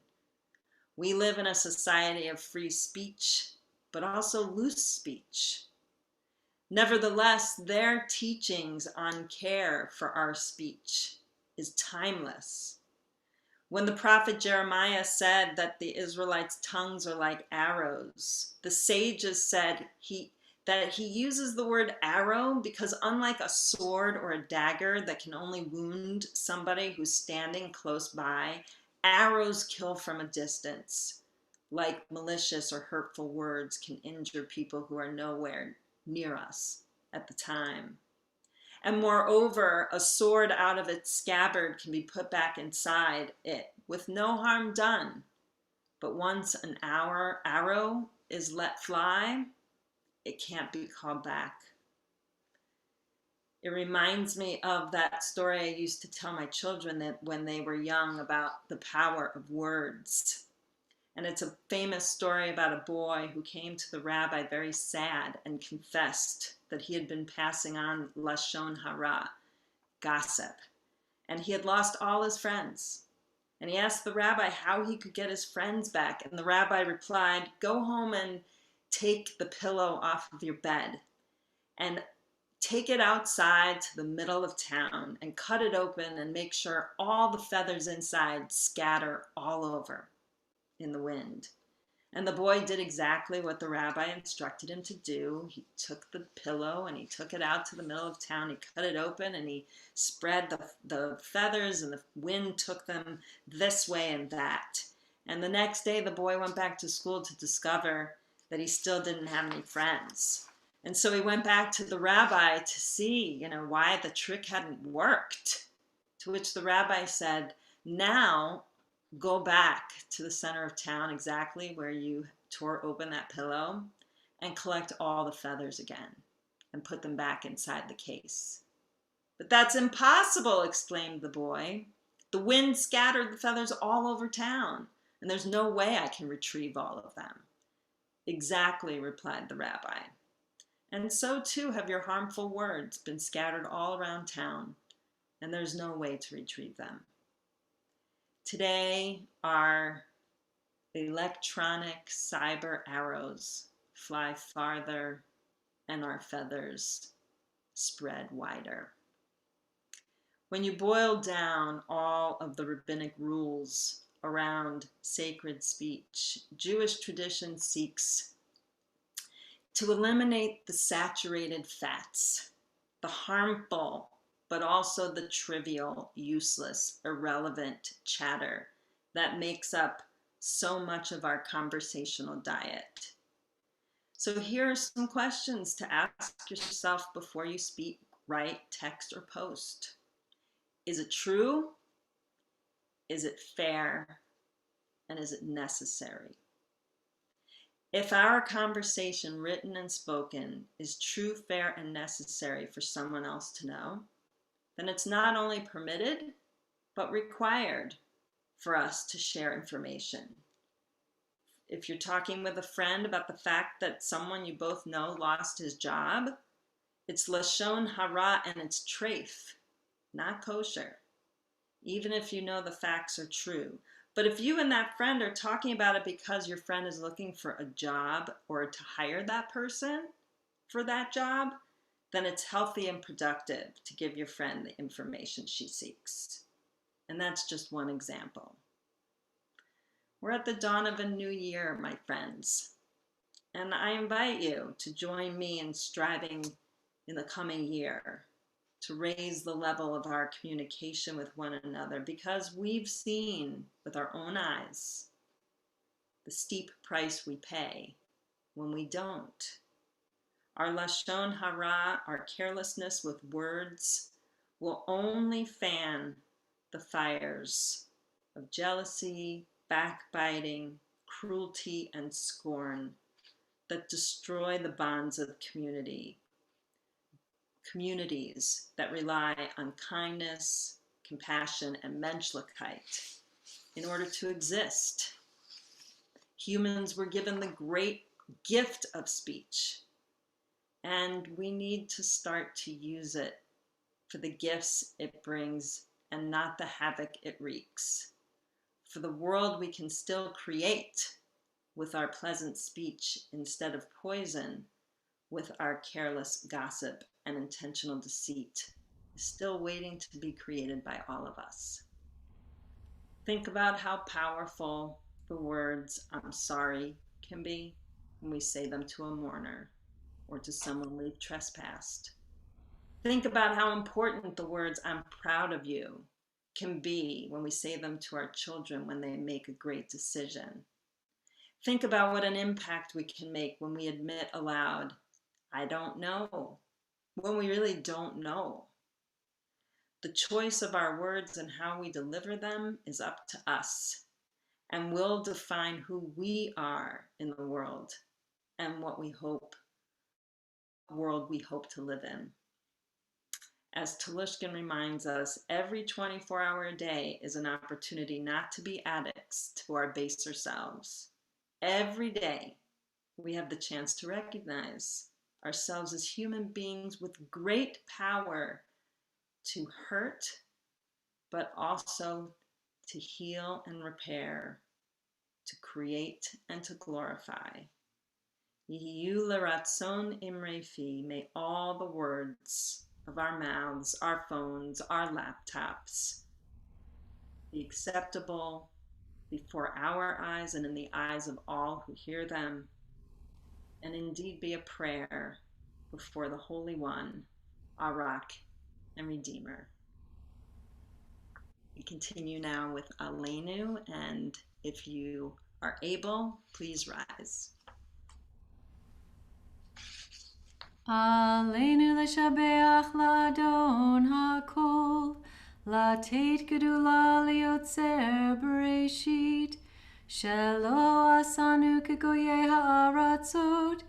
We live in a society of free speech, but also loose speech. Nevertheless, their teachings on care for our speech is timeless. When the prophet Jeremiah said that the Israelites' tongues are like arrows, the sages said that he uses the word arrow because unlike a sword or a dagger that can only wound somebody who's standing close by, arrows kill from a distance, like malicious or hurtful words can injure people who are nowhere near us at the time. And moreover, a sword out of its scabbard can be put back inside it with no harm done. But once an arrow is let fly, it can't be called back. It reminds me of that story I used to tell my children that when they were young about the power of words. And it's a famous story about a boy who came to the rabbi very sad and confessed that he had been passing on lashon hara, gossip, and he had lost all his friends. And he asked the rabbi how he could get his friends back. And the rabbi replied, go home and take the pillow off of your bed and take it outside to the middle of town and cut it open and make sure all the feathers inside scatter all over in the wind. And the boy did exactly what the rabbi instructed him to do. He took the pillow and he took it out to the middle of town. He cut it open and he spread the feathers, and the wind took them this way and that. And the next day the boy went back to school to discover that he still didn't have any friends. And so he went back to the rabbi to see, why the trick hadn't worked. To which the rabbi said, now go back to the center of town, exactly where you tore open that pillow, and collect all the feathers again and put them back inside the case. But that's impossible, exclaimed the boy. The wind scattered the feathers all over town. and there's no way I can retrieve all of them. Exactly, replied the rabbi. And so too have your harmful words been scattered all around town, and there's no way to retrieve them. Today, our electronic cyber arrows fly farther, and our feathers spread wider. When you boil down all of the rabbinic rules around sacred speech, Jewish tradition seeks to eliminate the saturated fats, the harmful, but also the trivial, useless, irrelevant chatter that makes up so much of our conversational diet. So here are some questions to ask yourself before you speak, write, text, or post. Is it true? Is it fair? And is it necessary? If our conversation, written and spoken, is true, fair, and necessary for someone else to know, then it's not only permitted, but required for us to share information. If you're talking with a friend about the fact that someone you both know lost his job, it's lashon hara and it's treif, not kosher, even if you know the facts are true. But if you and that friend are talking about it because your friend is looking for a job or to hire that person for that job, then it's healthy and productive to give your friend the information she seeks. And that's just one example. We're at the dawn of a new year, my friends, and I invite you to join me in striving in the coming year to raise the level of our communication with one another, because we've seen with our own eyes the steep price we pay when we don't. Our lashon hara, our carelessness with words, will only fan the fires of jealousy, backbiting, cruelty, and scorn that destroy the bonds of community. Communities that rely on kindness, compassion, and menschlichkeit in order to exist. Humans were given the great gift of speech, and we need to start to use it for the gifts it brings and not the havoc it wreaks. For the world we can still create with our pleasant speech instead of poison with our careless gossip and intentional deceit is still waiting to be created by all of us. Think about how powerful the words "I'm sorry" can be when we say them to a mourner or to someone we've trespassed. Think about how important the words "I'm proud of you" can be when we say them to our children when they make a great decision. Think about what an impact we can make when we admit aloud, "I don't know," when we really don't know. The choice of our words and how we deliver them is up to us and will define who we are in the world and what world we hope to live in. As Telushkin reminds us, every 24-hour day is an opportunity not to be addicts to our baser selves. Every day we have the chance to recognize ourselves as human beings with great power to hurt, but also to heal and repair, to create and to glorify. Yiyu leratzon imrei fi, may all the words of our mouths, our phones, our laptops be acceptable before our eyes and in the eyes of all who hear them, and indeed be a prayer before the Holy One, our Rock and Redeemer. We continue now with Aleinu, and if you are able, please rise. Aleinu l'shabeach la'adon ha'kol, la'tet gedula liotzer bereshit, shelo asanu kegoyei ha'aratzot,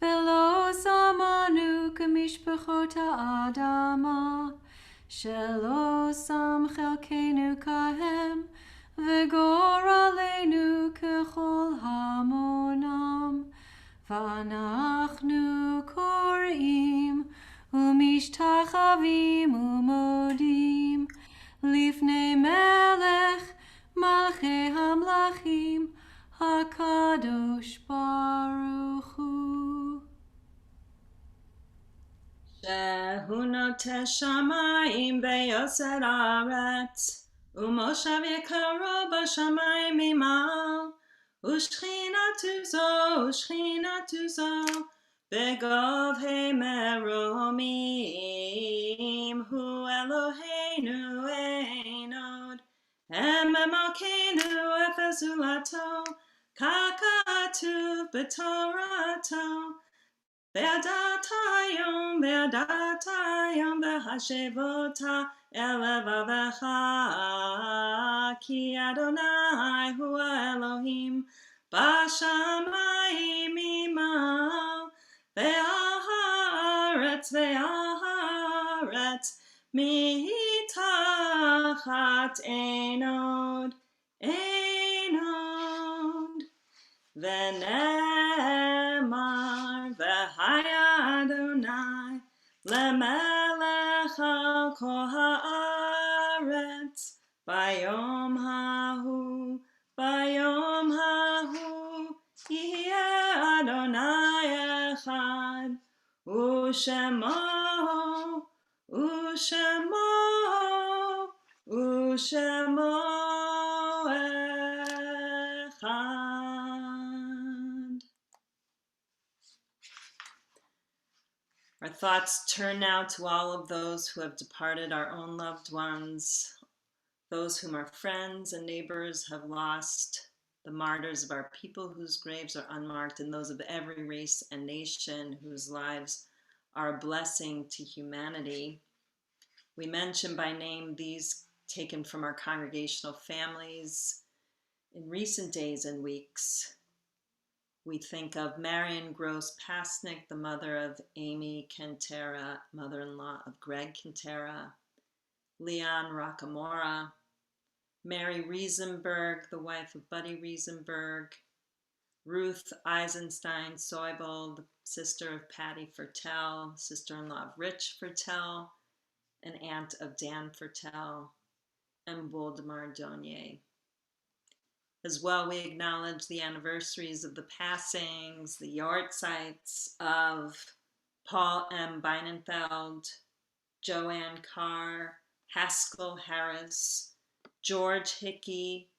velo samanu kemishpachot ha'adama, shelo sam chelkenu kahem, v'gor aleinu shavim umodim lifnei melech malchei hamlachim hakadosh baruch hu. Shehu noteh shamayim veyoser haaretz, umoshav yekaro b'shamayim imal, ushchinatu zo, begavhei meromim, hu Eloheinu ein od, em Elokeinu efes zulato, kakatuv b'torato, Ve'adatayom ve'hashevota elevavecha, ki Adonai hu Elohim b'shamayim imal, ve'aharetz mitachat ein od. V'nemar v'haya Adonai lemelech al kol haaretz bayom hahu yihye Adonai echad u'shemo echad. Our thoughts turn now to all of those who have departed, our own loved ones, those whom our friends and neighbors have lost, the martyrs of our people whose graves are unmarked, and those of every race and nation whose lives are a blessing to humanity. We mention by name these taken from our congregational families in recent days and weeks. We think of Marion Gross Pasnick, the mother of Amy Kentera, mother-in-law of Greg Kentera, Leon Rockamora, Mary Riesenberg, the wife of Buddy Riesenberg, Ruth Eisenstein Soibel, the sister of Patty Fertel, sister-in-law of Rich Fertel, an aunt of Dan Fertel, and Voldemar Donier. As well, we acknowledge the anniversaries of the passings, the yahrzeits of Paul M. Beinenfeld, Joanne Carr, Haskell Harris, George Hickey,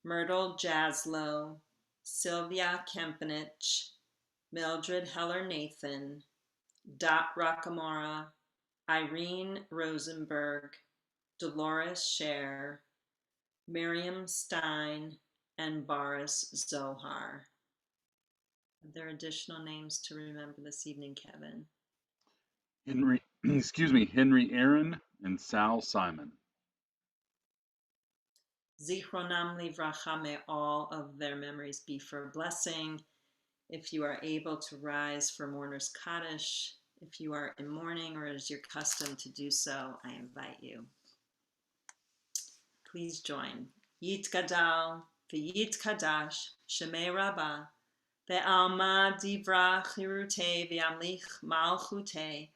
Myrtle Jaslow, Sylvia Kempenich, Mildred Heller-Nathan, Dot Rockamora, Irene Rosenberg, Dolores Scher, Miriam Stein, and Boris Zohar. Are there additional names to remember this evening, Kevin? Henry Aaron and Sal Simon. Zichronam livracha, may all of their memories be for a blessing. If you are able to rise for Mourner's Kaddish, if you are in mourning or it is your custom to do so, I invite you. Please join. Yit Gadal, V'yit Kadash, Shemei Rabbah, Ve'alma Divra Chirute, Ve'amlich Malchute,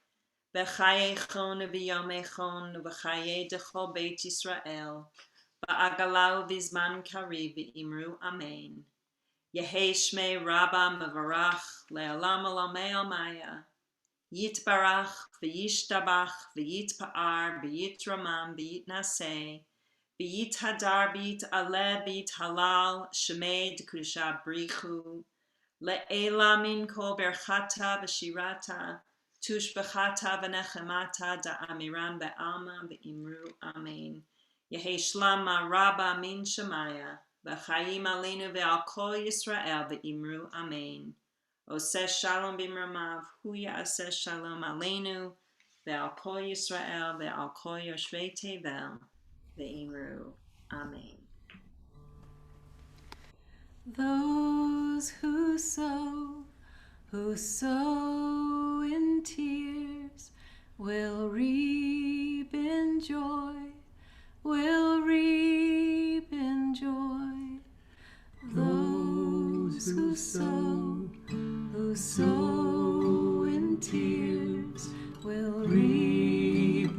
Ve'chayechon, Ve'yomechon, Ve'chaye Dechol Beit Yisrael, Ve'agalau Vizman Kari, Ve'imru Amen. Yehei Shmei Rabbah Mevarach, Le'alam Alamei Almaya, Yitbarach, V'yishtabach, V'yitpa'ar, V'yitramam, V'yitnaseh, B'yit hadar, b'yit aleh, b'yit halal, shemei d'kusha brichu, le'ela min kol berchata v'shirata, tushbechata v'nechemata da'amiran be'alma v'imru amen. Yehi shlama rabba min shemaya, v'chayim aleinu ve'al kol Yisrael v'imru amen. Oseh shalom b'mramav, hu ya'aseh shalom aleinu, ve'al kol Yisrael ve'al kol yoshvei tevel. Ve'imru. Amen. Those who sow in tears will reap in joy, will reap in joy. Those who sow in tears will reap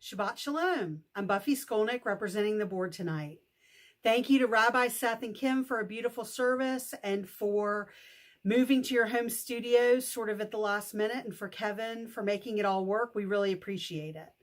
Shabbat Shalom. I'm Buffy Skolnick representing the board tonight. Thank you to Rabbi Seth and Kim for a beautiful service and for moving to your home studios sort of at the last minute, and for Kevin for making it all work. We really appreciate it.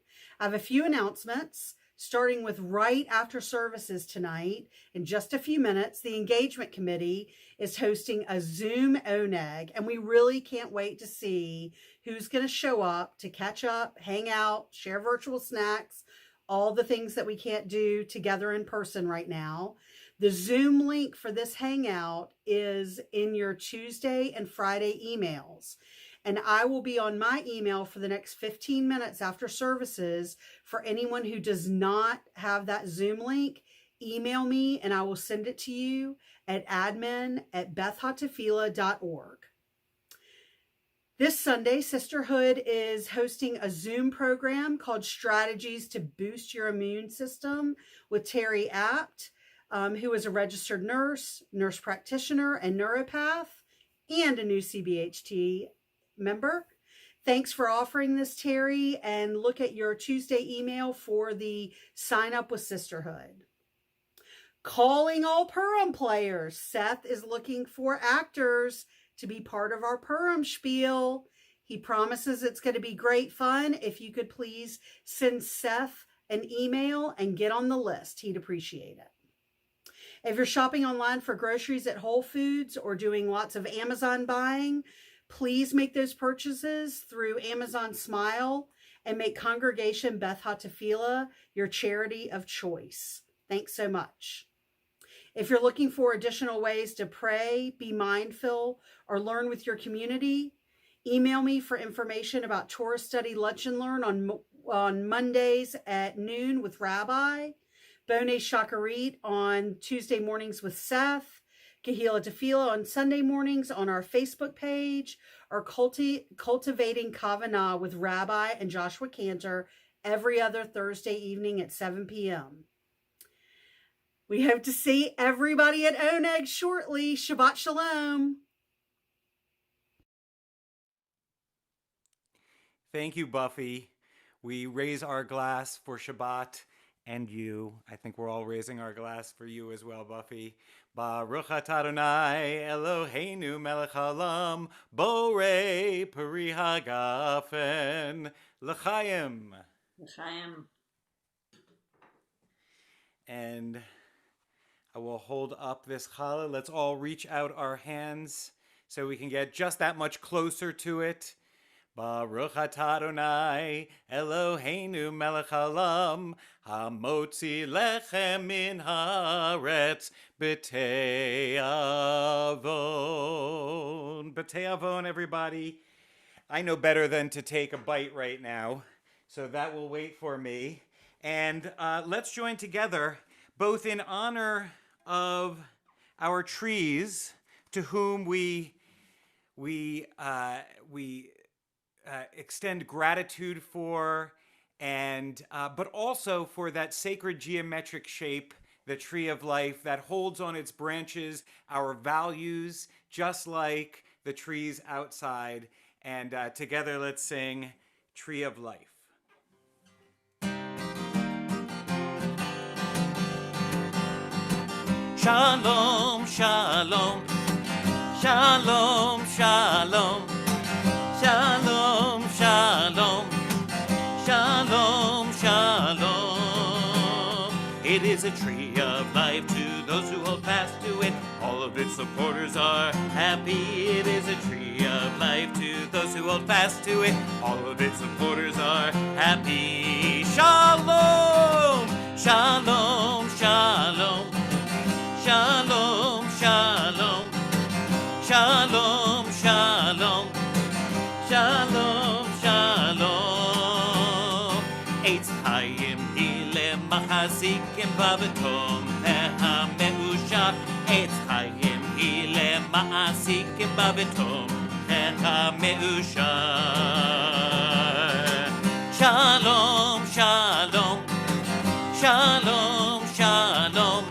I have a few announcements, starting with right after services tonight. In just a few minutes, the engagement committee is hosting a Zoom ONEG, and we really can't wait to see who's going to show up to catch up, hang out, share virtual snacks, all the things that we can't do together in person right now. The Zoom link for this hangout is in your Tuesday and Friday emails. And I will be on my email for the next 15 minutes after services. For anyone who does not have that Zoom link, email me and I will send it to you at admin@bethatefila.org. This Sunday, Sisterhood is hosting a Zoom program called Strategies to Boost Your Immune System with Terry Apt, who is a registered nurse, nurse practitioner, and neuropath, and a new CBHT member. Thanks for offering this, Terry, and look at your Tuesday email for the sign up with Sisterhood. Calling all Purim players. Seth is looking for actors to be part of our Purim spiel. He promises it's going to be great fun. If you could please send Seth an email and get on the list, he'd appreciate it. If you're shopping online for groceries at Whole Foods or doing lots of Amazon buying, please make those purchases through Amazon Smile and make Congregation Beth Hatefila your charity of choice. Thanks so much. If you're looking for additional ways to pray, be mindful, or learn with your community, email me for information about Torah Study Lunch and Learn on Mondays at noon with Rabbi, Boneh Shacharit on Tuesday mornings with Seth, Kehillah Tefillah on Sunday mornings on our Facebook page, or Cultivating Kavanah with Rabbi and Joshua Cantor every other Thursday evening at 7 p.m. We hope to see everybody at ONEG shortly. Shabbat Shalom. Thank you, Buffy. We raise our glass for Shabbat and you. I think we're all raising our glass for you as well, Buffy. Baruch atah Adonai Eloheinu melech haolam borei peri hagafen l'chaim. L'chaim. And I will hold up this challah. Let's all reach out our hands so we can get just that much closer to it. Baruch atah Adonai Eloheinu melech haolam hamotzi lechem min haaretz b'tei avon. B'tei avon, everybody. I know better than to take a bite right now, so that will wait for me. And let's join together, both in honor of our trees, to whom we extend gratitude for, and but also for that sacred geometric shape, the tree of life that holds on its branches our values, just like the trees outside. And together, let's sing Tree of Life. Shalom, shalom, shalom, shalom, shalom, shalom, shalom, shalom. It is a tree of life to those who hold fast to it. All of its supporters are happy. It is a tree of life to those who hold fast to it. All of its supporters are happy. Shalom, shalom, shalom. Shalom, shalom, shalom, shalom, shalom, shalom. Eitz Chaim hi lemachzikim babetom ha'meusha. Eitz Chaim hi lemachzikim babetom ha'meusha. Shalom, shalom, shalom, shalom.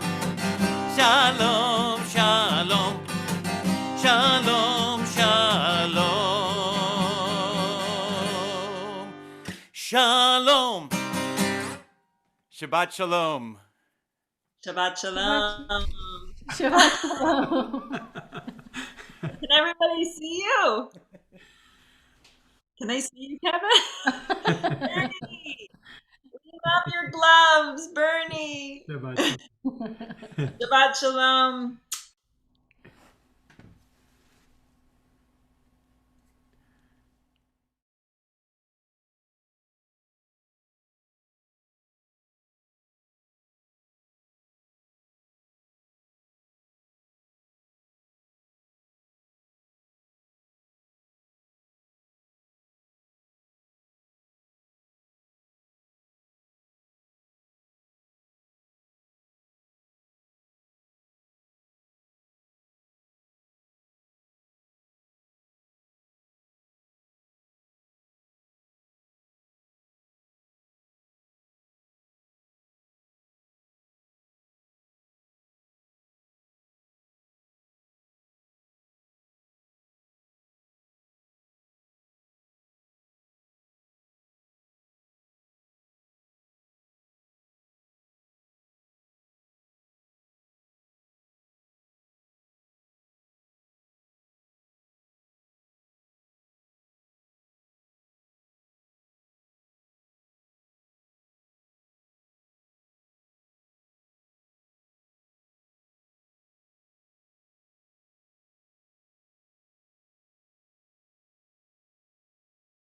Shalom, shalom, shalom, shalom, shalom. Shabbat Shalom. Shabbat Shalom. Shabbat Shalom. Can everybody see you? Can they see you, Kevin? Bernie, we love your gloves, Bernie. Shabbat Shalom.